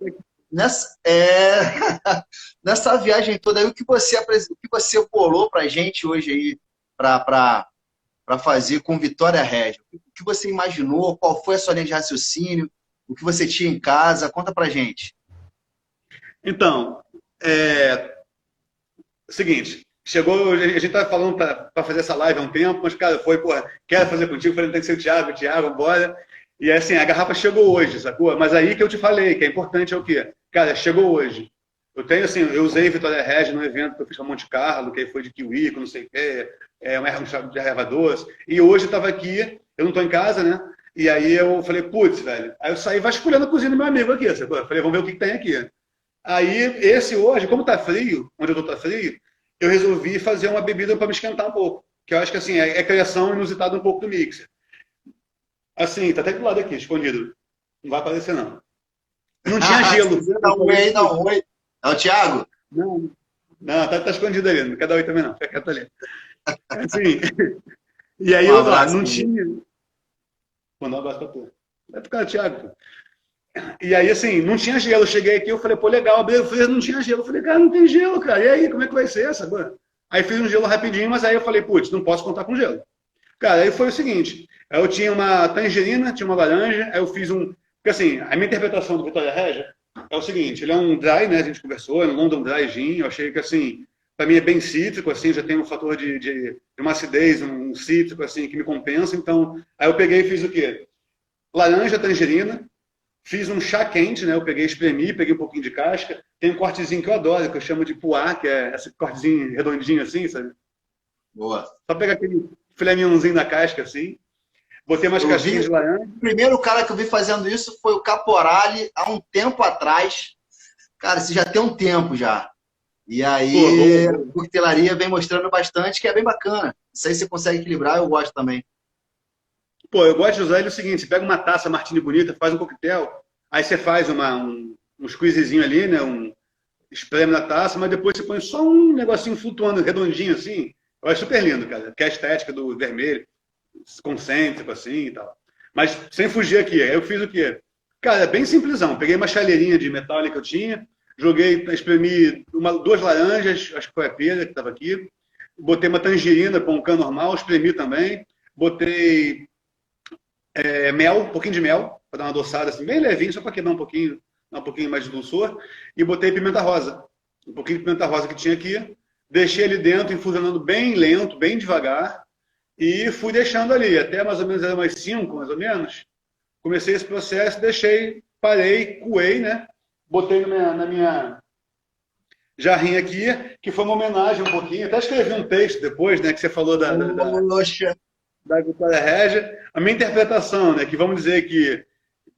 nessa viagem toda aí, o que você bolou pra gente hoje aí para fazer com Vitória Regia? O que você imaginou? Qual foi a sua linha de raciocínio? O que você tinha em casa? Conta pra gente. Então, seguinte, chegou, a gente tá falando para fazer essa live há um tempo, mas, cara, foi, porra, quero fazer contigo, falei, tem que ser o Thiago, bora. E assim, a garrafa chegou hoje, sacou? Mas aí que eu te falei, que é importante é o quê? Cara, chegou hoje. Eu tenho, assim, eu usei Vitória Regia no evento que eu fiz com Monte Carlo, que foi de kiwi, com não sei o quê, uma erva de erva doce. E hoje eu tava aqui, eu não tô em casa, né? E aí eu falei, putz, velho. Aí eu saí vasculhando a cozinha do meu amigo aqui, sacou? Eu falei, vamos ver o que tem aqui. Aí, esse hoje, como tá frio, onde eu tô tá frio, eu resolvi fazer uma bebida para me esquentar um pouco. Que eu acho que, assim, é criação inusitada um pouco do mixer. Assim, tá até do lado aqui, escondido. Não vai aparecer, não. Não tinha gelo. Dá um oi aí, dá um oi. É o Thiago? Não, não tá escondido ali. Não quer dar oi também, não. Fica quieto ali. Assim, e aí Um eu lá, abraço. não tinha... Mandar um abraço pra tu. Vai ficar, Thiago. E aí, assim, não tinha gelo. Eu cheguei aqui, eu falei, pô, legal, abri o freezer, não tinha gelo. Eu falei, cara, não tem gelo, cara. E aí, como é que vai ser essa? Aí fiz um gelo rapidinho, mas aí eu falei, putz, não posso contar com gelo. Cara, aí foi o seguinte, eu tinha uma tangerina, tinha uma laranja, aí eu fiz um... Porque assim, a minha interpretação do Vitória Regia é o seguinte, ele é um dry, né, a gente conversou, é um London Dry Gin, eu achei que assim, para mim é bem cítrico, assim, já tem um fator de uma acidez, um cítrico, assim, que me compensa, então, aí eu peguei e fiz o quê? Laranja, tangerina, fiz um chá quente, né, eu peguei, espremi, peguei um pouquinho de casca, tem um cortezinho que eu adoro, que eu chamo de puá, que é esse cortezinho redondinho assim, sabe? Boa. Só pegar aquele filé mignonzinho na casca, assim, botei umas casquinhas de laranja. O primeiro cara que eu vi fazendo isso foi o Caporale, há um tempo atrás. Cara, isso já tem um tempo já. E aí, a coquetelaria vem mostrando bastante, que é bem bacana. Isso aí você consegue equilibrar, eu gosto também. Pô, eu gosto de usar ele o seguinte, você pega uma taça Martini bonita, faz um coquetel, aí você faz um squeezezinho ali, né, espreme na taça, mas depois você põe só um negocinho flutuando, redondinho assim. Eu acho super lindo, cara, que é a estética do vermelho, concêntrico assim e tal. Mas sem fugir aqui, aí eu fiz o quê? Cara, é bem simplesão. Peguei uma chaleirinha de metal ali que eu tinha, joguei, espremi duas laranjas, acho que foi a pera que estava aqui, botei uma tangerina com um cano normal, espremi também, botei mel, um pouquinho de mel, para dar uma adoçada assim, bem levinho, só para quebrar dar um pouquinho mais de dulçor, e botei pimenta rosa. Um pouquinho de pimenta rosa que tinha aqui, deixei ele dentro, infusionando bem lento, bem devagar, e fui deixando ali, até mais ou menos era umas 5, mais ou menos. Comecei esse processo, deixei, parei, coei, né? Botei na minha jarrinha aqui, que foi uma homenagem um pouquinho. Até escrevi um texto depois, né? Que você falou da Vitória Regia. A minha interpretação, né? Que vamos dizer que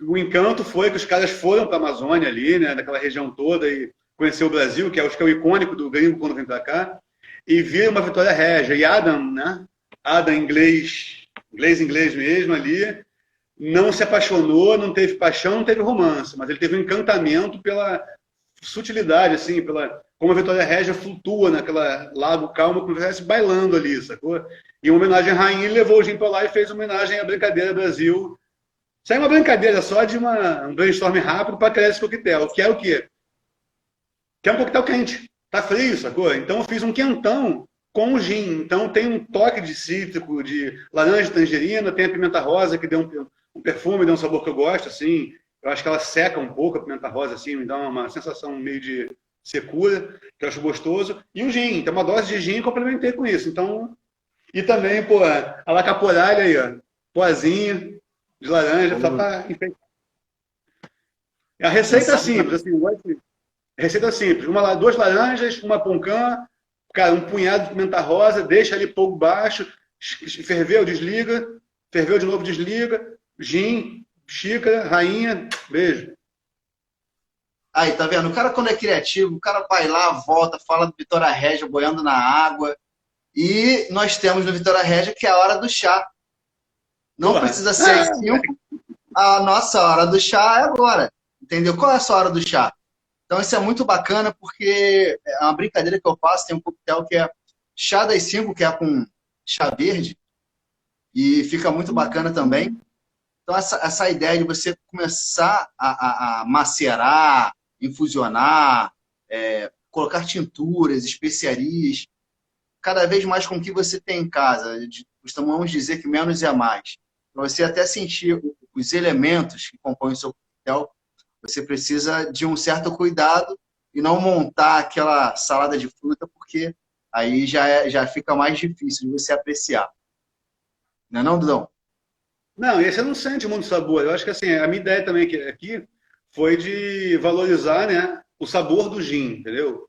o encanto foi que os caras foram para a Amazônia ali, né? Naquela região toda e conhecer o Brasil, que acho que é o icônico do gringo quando vem para cá, e viram uma Vitória Regia. E Adam, né? Adam, inglês mesmo ali, não se apaixonou, não teve paixão, não teve romance, mas ele teve um encantamento pela sutilidade, assim, pela como a Vitória Regia flutua naquela lago calmo, como se estivesse bailando ali, sacou? E uma homenagem à rainha, ele levou o Jim pra lá e fez uma homenagem à Brincadeira Brasil. Saiu uma brincadeira só de um brainstorm rápido para criar esse coquetel, que é o quê? Que é um coquetel quente. Tá frio, sacou? Então eu fiz um quentão com o gin. Então tem um toque de cítrico, de laranja e tangerina, tem a pimenta rosa que deu um perfume, deu um sabor que eu gosto, assim. Eu acho que ela seca um pouco a pimenta rosa, assim, me dá uma sensação meio de secura, que eu acho gostoso. E o gin, tem uma dose de gin e complementei com isso. Então, e também, pô, a la caporalha aí, ó, poazinho de laranja, só para enfeitar. A receita é simples, assim, receita simples. Duas laranjas, uma poncã, cara, um punhado de pimenta rosa, deixa ali pouco baixo, ferveu, desliga, ferveu de novo, desliga, gin, xícara, rainha, beijo. Aí, tá vendo? O cara, quando é criativo, o cara vai lá, volta, fala do Vitória Regia boiando na água. E nós temos no Vitória Regia que é a hora do chá. Não precisa ser às 5, a nossa hora do chá é agora. entendeu? Qual é a sua hora do chá? Então isso é muito bacana porque é uma brincadeira que eu faço, tem um coquetel que é chá das 5, que é com chá verde, e fica muito bacana também. Então essa ideia de você começar a macerar, infusionar, colocar tinturas, especiarias, cada vez mais com o que você tem em casa. Costumamos dizer que menos é mais. Para você até sentir os elementos que compõem o seu coquetel, você precisa de um certo cuidado e não montar aquela salada de fruta, porque aí já fica mais difícil de você apreciar. Não é não, Dudão? Não, e você não sente muito sabor. Eu acho que assim, a minha ideia também aqui foi de valorizar, né, o sabor do gin, entendeu?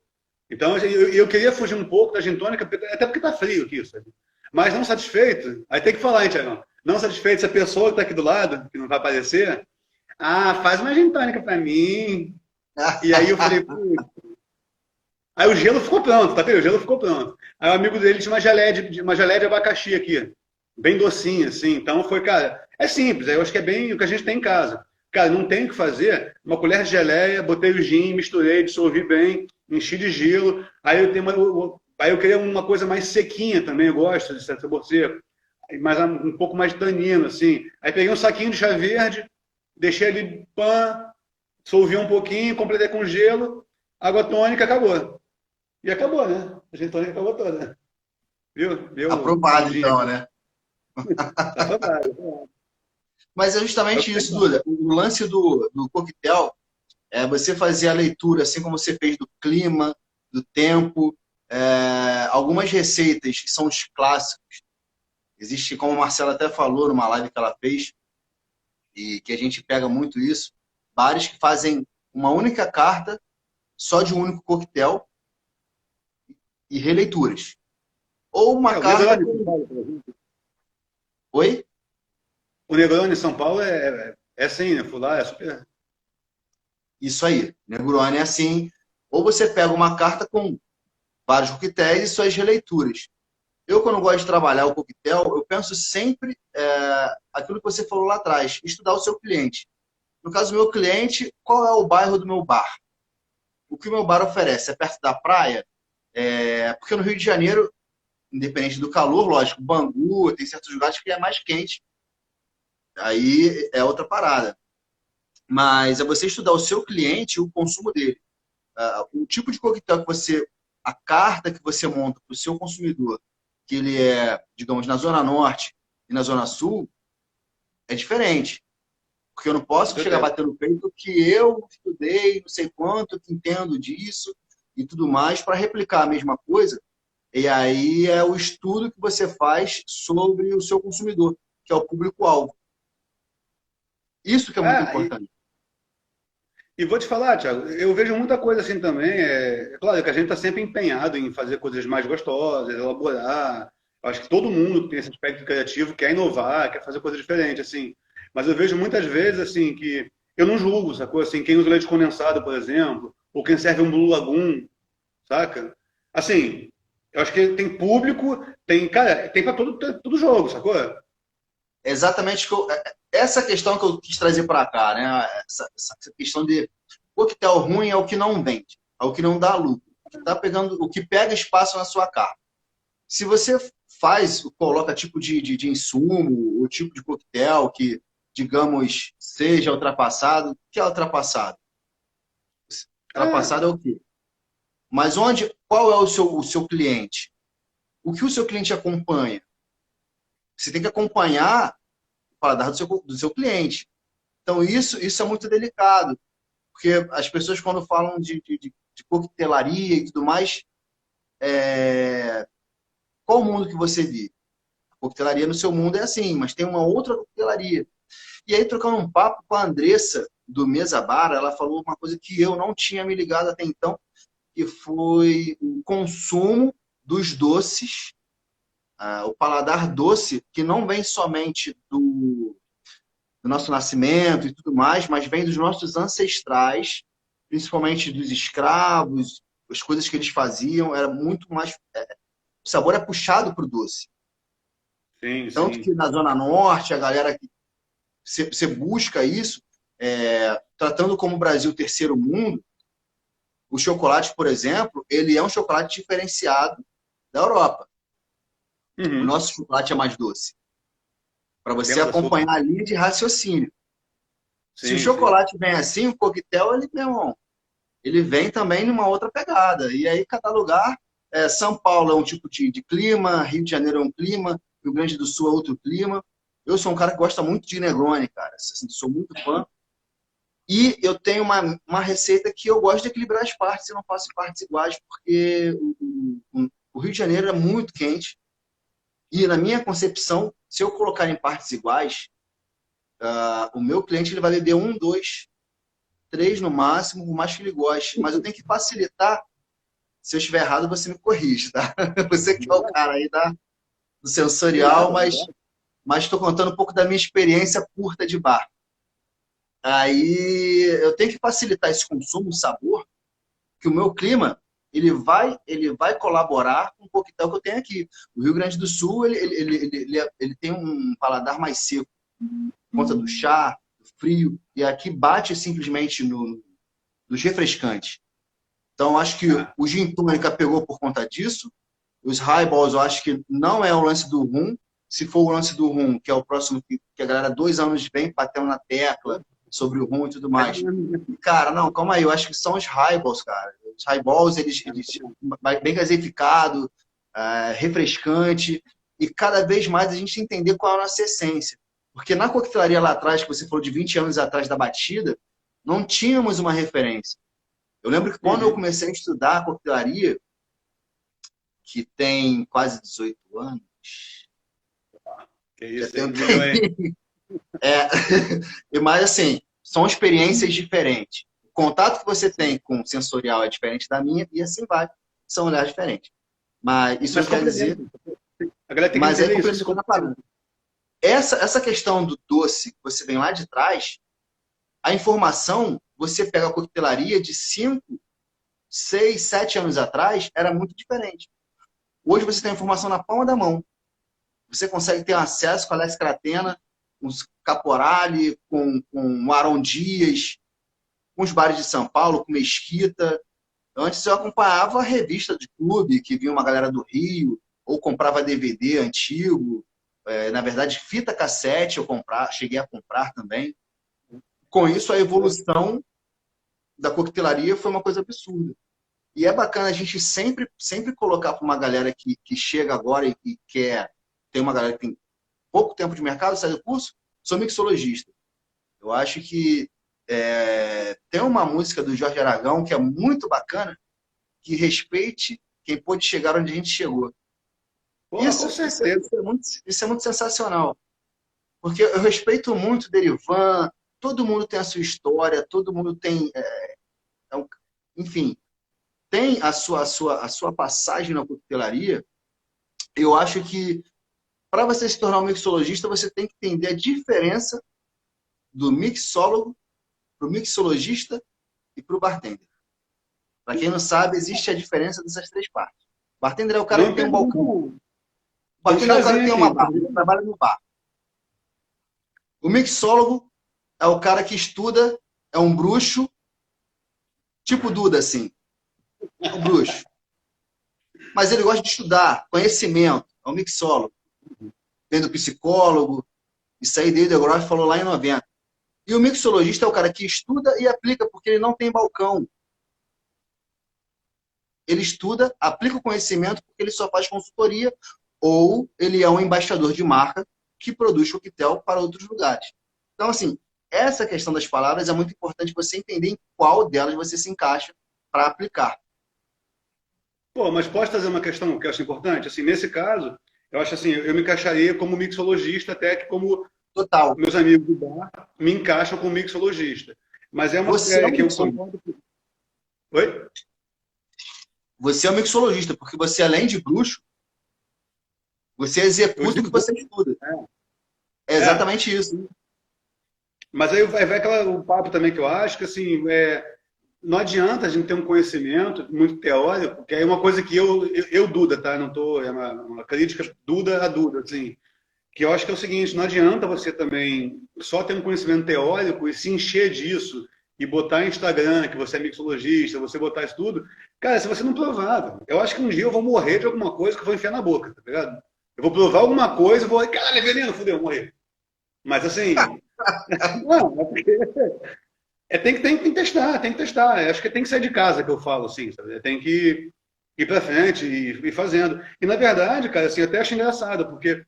Então eu queria fugir um pouco da gin tônica, até porque tá frio aqui, sabe? Mas não satisfeito, aí tem que falar, hein, Tiagão? Não satisfeito, se a pessoa que tá aqui do lado, que não vai aparecer, faz uma gin tônica pra mim. E aí eu falei, putz. Aí o gelo ficou pronto, tá vendo? O gelo ficou pronto. Aí o amigo dele tinha uma geleia de abacaxi aqui, bem docinha, assim. Então foi, cara, é simples, eu acho que é bem o que a gente tem em casa. Cara, não tem o que fazer. Uma colher de geleia, botei o gin, misturei, dissolvi bem, enchi de gelo. Aí eu queria uma coisa mais sequinha também, eu gosto de sabor seco. Mas um pouco mais de tanino, assim. Aí peguei um saquinho de chá verde, deixei ali, dissolvi um pouquinho, completei com gelo, água tônica, acabou. E acabou, né? A gin tônica acabou toda. Viu? Aprovado, então, né? Tá aprovado. Mas é justamente isso, Duda. O lance do coquetel é você fazer a leitura, assim como você fez do clima, do tempo, algumas receitas que são os clássicos. Existe, como a Marcela até falou numa live que ela fez, e que a gente pega muito isso, bares que fazem uma única carta, só de um único coquetel, e releituras. Ou uma O carta. Negroni, São Paulo, por exemplo. Oi? O Negroni, São Paulo, é assim, né? Fui lá, é super. Isso aí. Negroni é assim. Ou você pega uma carta com vários coquetéis e suas releituras. Eu, quando gosto de trabalhar o coquetel, eu penso sempre aquilo que você falou lá atrás, estudar o seu cliente. No caso do meu cliente, qual é o bairro do meu bar? O que o meu bar oferece? É perto da praia? Porque no Rio de Janeiro, independente do calor, lógico, Bangu, tem certos lugares que é mais quente. Aí é outra parada. Mas é você estudar o seu cliente e o consumo dele. O tipo de coquetel que você, a carta que você monta para o seu consumidor, que ele é, digamos, na Zona Norte e na Zona Sul, é diferente. Porque eu não posso chegar batendo no peito que eu estudei, não sei quanto, que entendo disso e tudo mais, para replicar a mesma coisa. E aí é o estudo que você faz sobre o seu consumidor, que é o público-alvo. Isso que é muito É, importante. e vou te falar, Thiago, eu vejo muita coisa assim também. É claro que a gente está sempre empenhado em fazer coisas mais gostosas, elaborar. Eu acho que todo mundo que tem esse aspecto criativo quer inovar, quer fazer coisa diferente, assim. Mas eu vejo muitas vezes, assim, que eu não julgo, sacou? Assim, quem usa leite condensado, por exemplo, ou quem serve um Blue Lagoon, saca? Assim, eu acho que tem público, cara, tem para todo jogo, sacou? Exatamente essa questão que eu quis trazer para cá, né? Essa questão de coquetel ruim é o que não vende, é o que não dá lucro. Tá pegando o que pega espaço na sua carta. Se você coloca tipo de insumo, o tipo de coquetel que, digamos, seja ultrapassado, o que é ultrapassado? É, Ultrapassado é o quê? Mas qual é o seu cliente? O que o seu cliente acompanha? Você tem que acompanhar o paladar do seu cliente. Então, isso é muito delicado, porque as pessoas, quando falam de coquetelaria e tudo mais, qual o mundo que você vive? A coquetelaria no seu mundo é assim, mas tem uma outra coquetelaria. E aí, trocando um papo com a Andressa, do Mesa Bar, ela falou uma coisa que eu não tinha me ligado até então, que foi o consumo dos doces, o paladar doce, que não vem somente do nosso nascimento e tudo mais, mas vem dos nossos ancestrais, principalmente dos escravos, as coisas que eles faziam, era muito mais. O sabor é puxado para o doce. sim, Tanto sim. que na Zona Norte, a galera que você busca isso, tratando como o Brasil terceiro mundo, o chocolate, por exemplo, ele é um chocolate diferenciado da Europa. O Uhum. nosso chocolate é mais doce, para Tem você mais açúcar. acompanhar a linha de raciocínio. Se o Sim, sim. chocolate vem assim, o coquetel, ele, meu irmão, ele vem também numa outra pegada. E aí, cada lugar, São Paulo é um tipo de clima, Rio de Janeiro é um clima, Rio Grande do Sul é outro clima. Eu sou um cara que gosta muito de Negroni, cara. Assim, sou muito fã. E eu tenho uma receita que eu gosto de equilibrar as partes, eu não faço em partes iguais, porque o Rio de Janeiro é muito quente. E na minha concepção, se eu colocar em partes iguais, o meu cliente ele vai beber um, dois, três no máximo, por mais que ele goste. Mas eu tenho que facilitar. Se eu estiver errado, você me corrige, tá? Você que é o cara aí do Que nada. sensorial, mas estou contando um pouco da minha experiência curta de bar. Aí eu tenho que facilitar esse consumo, o sabor, que o meu clima ele vai colaborar com o coquetel que eu tenho aqui. O Rio Grande do Sul ele tem um paladar mais seco, por conta do chá, do frio, e aqui bate simplesmente nos refrescantes. Então, acho que Ah, o gin tônica pegou por conta disso. Os highballs, eu acho que não é o lance do rum. Se for o lance do rum, que é o próximo que a galera 2 anos vem batendo na tecla sobre o rum e tudo mais. Cara, não, calma aí. Eu acho que são os highballs, cara. Os highballs, eles bem gaseificado, refrescante. E cada vez mais a gente entender qual é a nossa essência. Porque na coquetelaria lá atrás, que você falou de 20 anos atrás da batida, não tínhamos uma referência. Eu lembro que quando eu uhum. comecei a estudar a coquetelaria, que tem quase 18 anos, Que já isso, tem hein? um Milhão, hein? tempo. Mas assim, são experiências diferentes. O contato que você tem com o sensorial é diferente da minha e assim vai. São olhares diferentes. Mas isso Mas não quer dizer. complementa. A galera tem que Mas aí entender isso. Se complementando a parada. Essa questão do doce, que você vem lá de trás, a informação, você pega a coquetelaria de 5, 6, 7 anos atrás, era muito diferente. Hoje você tem a informação na palma da mão. Você consegue ter acesso com a Alex Cratena, com os Caporale, com o Aaron Dias, com os bares de São Paulo, com Mesquita. Antes eu acompanhava a revista de clube, que vinha uma galera do Rio, ou comprava DVD antigo. Na verdade, fita cassete cheguei a comprar também. Com isso, a evolução da coquetelaria foi uma coisa absurda. E é bacana a gente sempre colocar para uma galera que chega agora e quer. Tem uma galera que tem pouco tempo de mercado, sai do curso, sou mixologista. Eu acho que tem uma música do Jorge Aragão que é muito bacana, que respeite quem pôde chegar onde a gente chegou. Pô, com Isso, isso, certeza. isso é muito sensacional. Porque eu respeito muito o Derivan, todo mundo tem a sua história, todo mundo tem. Enfim, tem a sua passagem na coquetelaria. Eu acho que para você se tornar um mixologista, você tem que entender a diferença do mixólogo para o mixologista e para o bartender. Para quem não sabe, existe a diferença dessas três partes. O bartender é o cara que Não tem um pergunta, balcão. não. O Tem um bartender é o cara que chazinho tem aqui. uma barra, ele trabalha no bar. O mixólogo é o cara que estuda, é um bruxo, tipo Duda, assim. É um bruxo. Mas ele gosta de estudar, conhecimento. É um mixólogo. Vem do psicólogo. Isso aí, David DeGroff falou lá em 90. E o mixologista é o cara que estuda e aplica, porque ele não tem balcão. Ele estuda, aplica o conhecimento, porque ele só faz consultoria, ou ele é um embaixador de marca que produz coquetel para outros lugares. Então, assim, essa questão das palavras é muito importante você entender em qual delas você se encaixa para aplicar. Pô, mas posso fazer uma questão que eu acho importante? Assim, nesse caso, eu acho assim, eu me encaixaria como mixologista, até que como Total. meus amigos do bar me encaixam como mixologista. Mas é uma Você é um que eu mixologista. concordo com. Oi? Você é um mixologista, porque você, além de bruxo, você Eu executa o que desenvolvo. você estuda. É É, exatamente isso. mas aí vai o papo também que eu acho que assim, não adianta a gente ter um conhecimento muito teórico, que é uma coisa que eu Duda, tá? Não tô, é uma crítica Duda a Duda, assim. que eu acho que é o seguinte, não adianta você também só ter um conhecimento teórico e se encher disso e botar em Instagram que você é mixologista, você botar isso tudo, cara, se você não provar, eu acho que um dia eu vou morrer de alguma coisa que eu vou enfiar na boca, tá ligado? Eu vou provar alguma coisa e vou, caralho, é veneno, fudeu, morrer. Mas assim, não, é porque tem que testar, tem que testar. Eu acho que tem que sair de casa, que eu falo assim, sabe? Tem que ir pra frente e ir fazendo. E na verdade, cara, assim, eu até acho engraçado, porque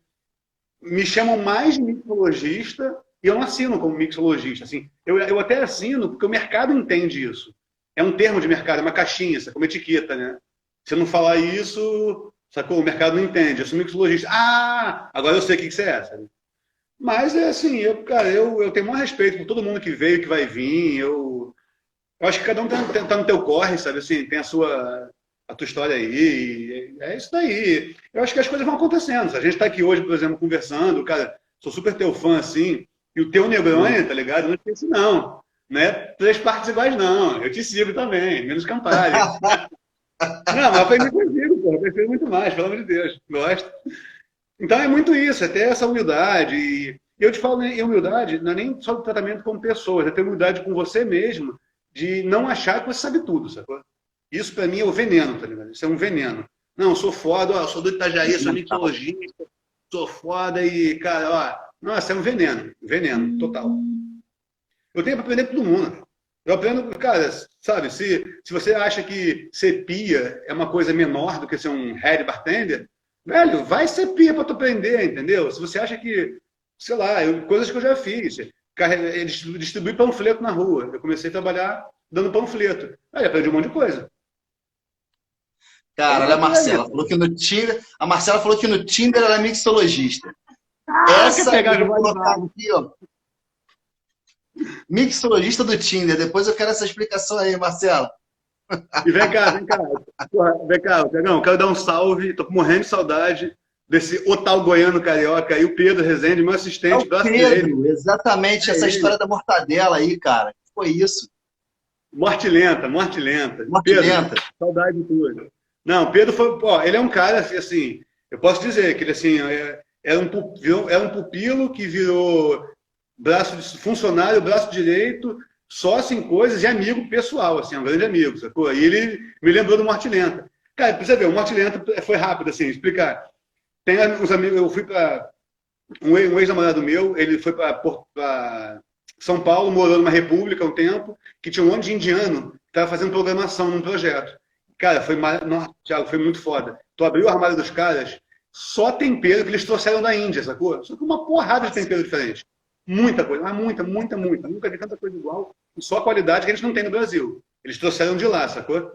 me chamam mais de mixologista e eu não assino como mixologista. Assim, eu até assino porque o mercado entende isso. É um termo de mercado, é uma caixinha, é como etiqueta, né? Se eu não falar isso, sacou? O mercado não entende. Eu sou mixologista. Ah, agora eu sei o que você é, sabe? Mas é assim, cara, eu tenho o maior respeito por todo mundo que veio, que vai vir. Eu acho que cada um tá no teu corre, sabe? Assim, tem a tua história aí. É isso daí. Eu acho que as coisas vão acontecendo. Se a gente está aqui hoje, por exemplo, conversando, cara, sou super teu fã, assim, e o teu Negroni, tá ligado? Não esqueci, não. Né? Três partes iguais, não. Eu te sigo também, menos Campari. Não, mas foi muito contigo, pô. Eu prefiro muito mais, pelo amor de Deus. Gosto. Então é muito isso, é ter essa humildade. E eu te falo em humildade, não é nem só do tratamento com pessoas, é ter humildade com você mesmo, de não achar que você sabe tudo, sacou? Isso para mim é o veneno, tá ligado? Isso é um veneno. Não, eu sou foda, ó, eu sou do Itajaí, sou mitologista, sou foda e, cara, ó, nossa, é um veneno, total. Eu tenho para aprender com todo mundo. Eu aprendo, cara, sabe, se você acha que ser pia é uma coisa menor do que ser um head bartender, velho, vai ser pia para tu aprender, entendeu? Se você acha que, sei lá, coisas que eu já fiz, distribuir panfleto na rua. Eu comecei a trabalhar dando panfleto. Aí aprendi um monte de coisa. Cara, olha a Marcela. Falou que no Tinder, a Marcela falou que no Tinder ela é mixologista. Quer Essa pegar eu de vou colocar aqui, ó. Mixologista do Tinder. Depois eu quero essa explicação aí, Marcela. E vem cá, vem cá. Porra, vem cá, Pegão, quero dar um salve. Tô morrendo de saudade desse Otal Goiano Carioca e o Pedro Rezende, meu É assistente, o braço direito. Pedro, exatamente É essa ele. história da mortadela aí, cara. Que foi isso? Morte lenta, morte lenta. Morte Pedro, lenta. saudade tua. Não, Pedro foi, pô, ele é um cara assim, eu posso dizer que ele assim, era um pupilo que virou funcionário, braço direito, sócio em coisas e amigo pessoal, assim, um grande amigo, sacou? E ele me lembrou do Morte Lenta. Cara, pra você ver, o Morte Lenta foi rápido, assim, explicar. Tem uns amigos, eu fui para um ex-namorado meu, ele foi para São Paulo, morou numa república há um tempo, que tinha um monte de indiano que estava fazendo programação num projeto. Cara, nossa, Thiago, foi muito foda. Tu abriu o armário dos caras, só tempero que eles trouxeram da Índia, sacou? Só que uma porrada de tempero diferente. Muita coisa, mas muita, muita, muita. Nunca vi tanta coisa igual, e só a qualidade que a gente não tem no Brasil. Eles trouxeram de lá, sacou?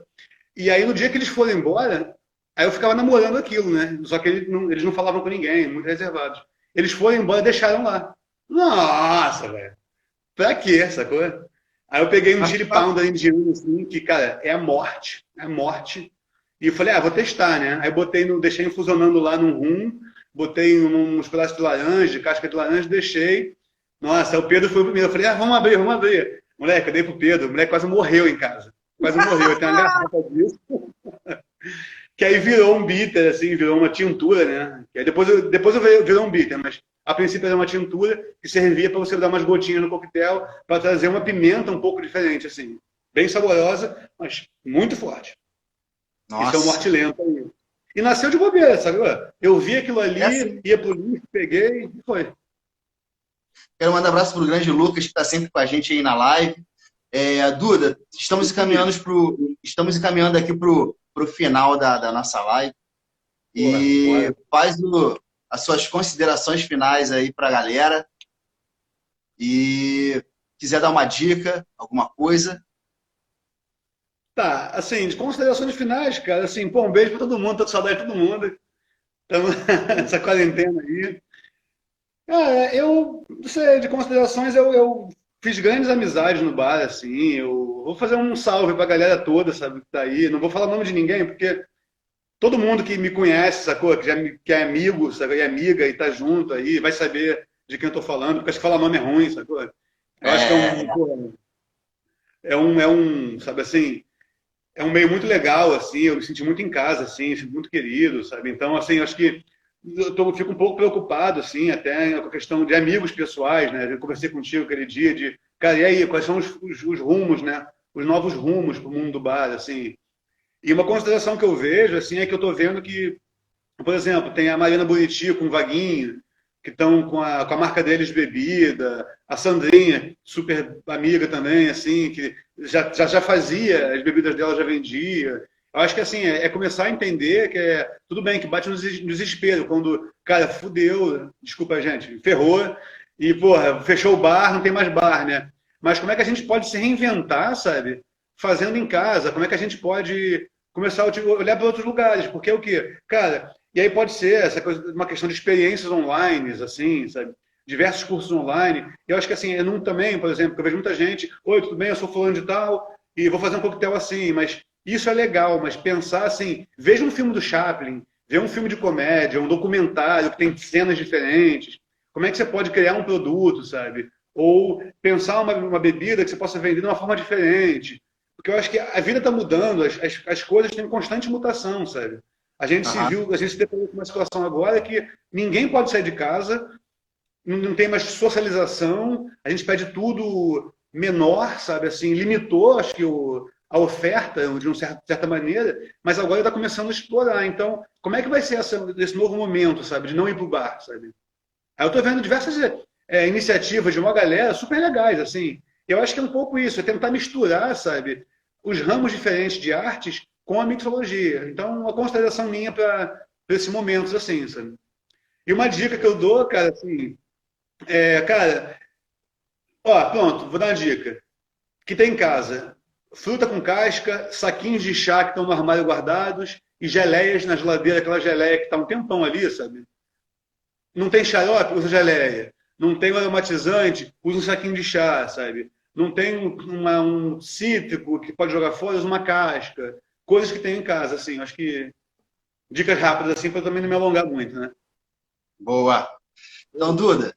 E aí, no dia que eles foram embora, aí eu ficava namorando aquilo, né? Só que eles não falavam com ninguém, muito reservados. Eles foram embora e deixaram lá. Nossa, velho. Pra quê, sacou? Aí eu peguei um chili pounder indiano, assim, que, cara, é a morte. É a morte. E eu falei, vou testar, né? Aí deixei infusionando lá num rum, botei uns pedaços de laranja, de casca de laranja, deixei. Nossa, aí o Pedro foi o primeiro. Eu falei, vamos abrir, vamos abrir. Moleque, eu dei pro Pedro, o moleque quase morreu em casa. Quase morreu. Eu tenho uma garrafa disso. Que aí virou um bitter, assim, virou uma tintura, né? Que aí depois virou um bitter, mas a princípio era uma tintura que servia para você dar umas gotinhas no coquetel para trazer uma pimenta um pouco diferente, assim. Bem saborosa, mas muito forte. Nossa. Isso é um morte lento aí. E nasceu de bobeira, sabe? Eu vi aquilo ali, ia pro lixo, peguei e foi. Quero mandar um abraço para o grande Lucas, que está sempre com a gente aí na live. Duda, estamos encaminhando aqui para o final da nossa live. E faz as suas considerações finais aí para a galera. E quiser dar uma dica, alguma coisa. Tá, assim, de considerações finais, cara, assim, pô, um beijo para todo mundo, tô com saudade de todo mundo. Estamos nessa quarentena aí. Eu, não sei, de considerações, eu fiz grandes amizades no bar, assim, eu vou fazer um salve pra galera toda, sabe, que tá aí, não vou falar o nome de ninguém, porque todo mundo que me conhece, sacou, que é amigo, sacou, e amiga, e tá junto aí, vai saber de quem eu tô falando, porque acho que falar nome é ruim, sacou? Eu acho que sabe assim, é um meio muito legal, assim, eu me senti muito em casa, assim, muito querido, sabe, então, assim, eu acho que fico um pouco preocupado, assim, até com a questão de amigos pessoais, né? Eu conversei contigo aquele dia de, cara, e aí, quais são os rumos, né? Os novos rumos para o mundo do bar, assim. E uma consideração que eu vejo, assim, é que eu estou vendo que, por exemplo, tem a Mariana Buriti com o Vaguinho, que estão com a marca deles de bebida, a Sandrinha, super amiga também, assim, que já fazia, as bebidas dela já vendia. Eu acho que assim, é começar a entender que tudo bem, que bate no desespero, quando, cara, fudeu, desculpa, gente, ferrou, e, porra, fechou o bar, não tem mais bar, né? Mas como é que a gente pode se reinventar, sabe? Fazendo em casa, como é que a gente pode começar a olhar para outros lugares, porque é o quê? Cara, e aí pode ser essa coisa, uma questão de experiências online, assim, sabe? Diversos cursos online. Eu acho que assim, eu não também, por exemplo, eu vejo muita gente, oi, tudo bem, eu sou fulano de tal, e vou fazer um coquetel assim, mas isso é legal, mas pensar assim, veja um filme do Chaplin, veja um filme de comédia, um documentário que tem cenas diferentes, como é que você pode criar um produto, sabe? Ou pensar uma bebida que você possa vender de uma forma diferente. Porque eu acho que a vida está mudando, as coisas têm constante mutação, sabe? Aham. A gente se deparou com uma situação agora que ninguém pode sair de casa, não tem mais socialização, a gente pede tudo menor, sabe? Assim, limitou, acho que a oferta de uma certa maneira, mas agora está começando a explorar. Então, como é que vai ser esse novo momento, sabe? De não ir para o bar, sabe? Aí eu estou vendo diversas iniciativas de uma galera super legais, assim. Eu acho que é um pouco isso, é tentar misturar, sabe, os ramos diferentes de artes com a mixologia. Então, uma consideração minha para esses momentos, assim, sabe? E uma dica que eu dou, cara, assim, cara, ó, pronto, vou dar uma dica. Que tem em casa, fruta com casca, saquinhos de chá que estão no armário guardados e geleias na geladeira, aquela geleia que está um tempão ali, sabe? Não tem xarope, usa geleia. Não tem um aromatizante, usa um saquinho de chá, sabe? Não tem um cítrico que pode jogar fora, usa uma casca. Coisas que tem em casa, assim. Acho que dicas rápidas, assim, para também não me alongar muito, né? Boa. Então, Duda,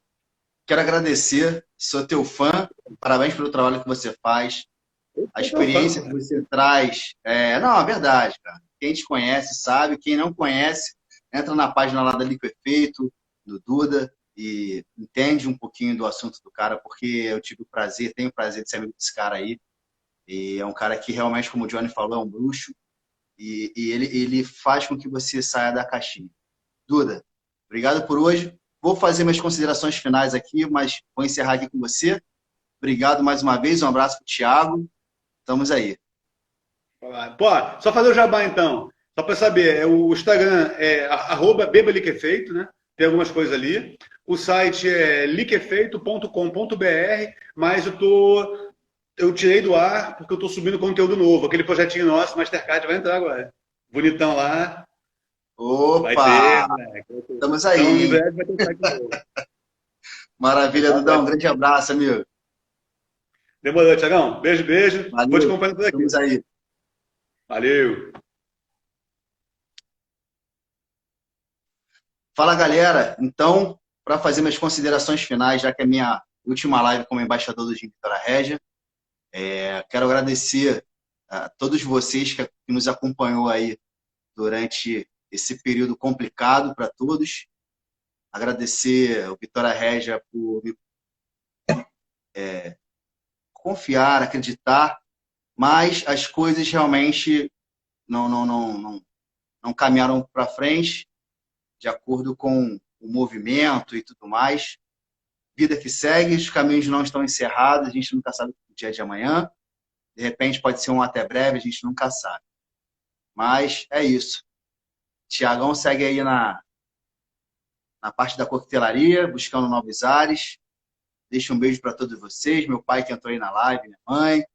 quero agradecer, sou teu fã, parabéns pelo trabalho que você faz, a Eu sou fã, experiência pô. que você traz. Não, é verdade, cara. Quem te conhece sabe, quem não conhece, entra na página lá da Lico Efeito, do Duda, e entende um pouquinho do assunto do cara, porque eu tive o prazer, tenho o prazer de ser amigo desse cara aí, e é um cara que realmente, como o Johnny falou, é um bruxo, e ele faz com que você saia da caixinha. Duda, obrigado por hoje. Vou fazer minhas considerações finais aqui, mas vou encerrar aqui com você. Obrigado mais uma vez, um abraço para o Thiago. Estamos aí. Pô, só fazer o jabá, então. Só para saber, o Instagram é @bebaliquefeito, né? Tem algumas coisas ali. O site é liquefeito.com.br, mas eu tirei do ar porque eu estou subindo conteúdo novo. Aquele projetinho nosso, Mastercard, vai entrar agora. Bonitão lá. Vai ter, Opa! moleque. Estamos Então, em aí. breve vai ter um site novo. Maravilha, Tá? Dudão. Um grande abraço, amigo. Demorou, Tiagão. Beijo, beijo. Vou te Valeu. acompanhando por aqui. Estamos aí. Valeu. Fala, galera. Então, para fazer minhas considerações finais, já que é minha última live como embaixador do Gin Vitória Régia, quero agradecer a todos vocês que nos acompanhou aí durante esse período complicado para todos. Agradecer ao Vitória Régia por me confiar, acreditar, mas as coisas realmente não caminharam para frente de acordo com o movimento e tudo mais. Vida que segue, os caminhos não estão encerrados, a gente nunca sabe o dia de amanhã. De repente pode ser um até breve, a gente nunca sabe. Mas é isso. Tiagão segue aí na parte da coquetelaria, buscando novos ares. Deixa um beijo para todos vocês, meu pai que entrou aí na live, minha mãe,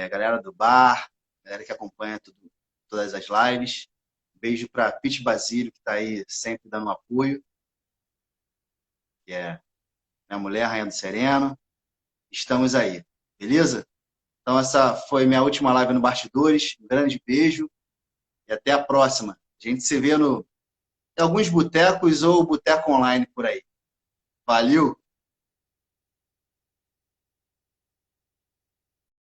a galera do bar, a galera que acompanha todas as lives. Beijo para Pete Basílio, que está aí sempre dando um apoio, que é minha mulher, Rainha do Sereno. Estamos aí, beleza? Então essa foi minha última live no Bastidores. Um grande beijo e até a próxima. A gente se vê em alguns botecos ou boteco online por aí. Valeu!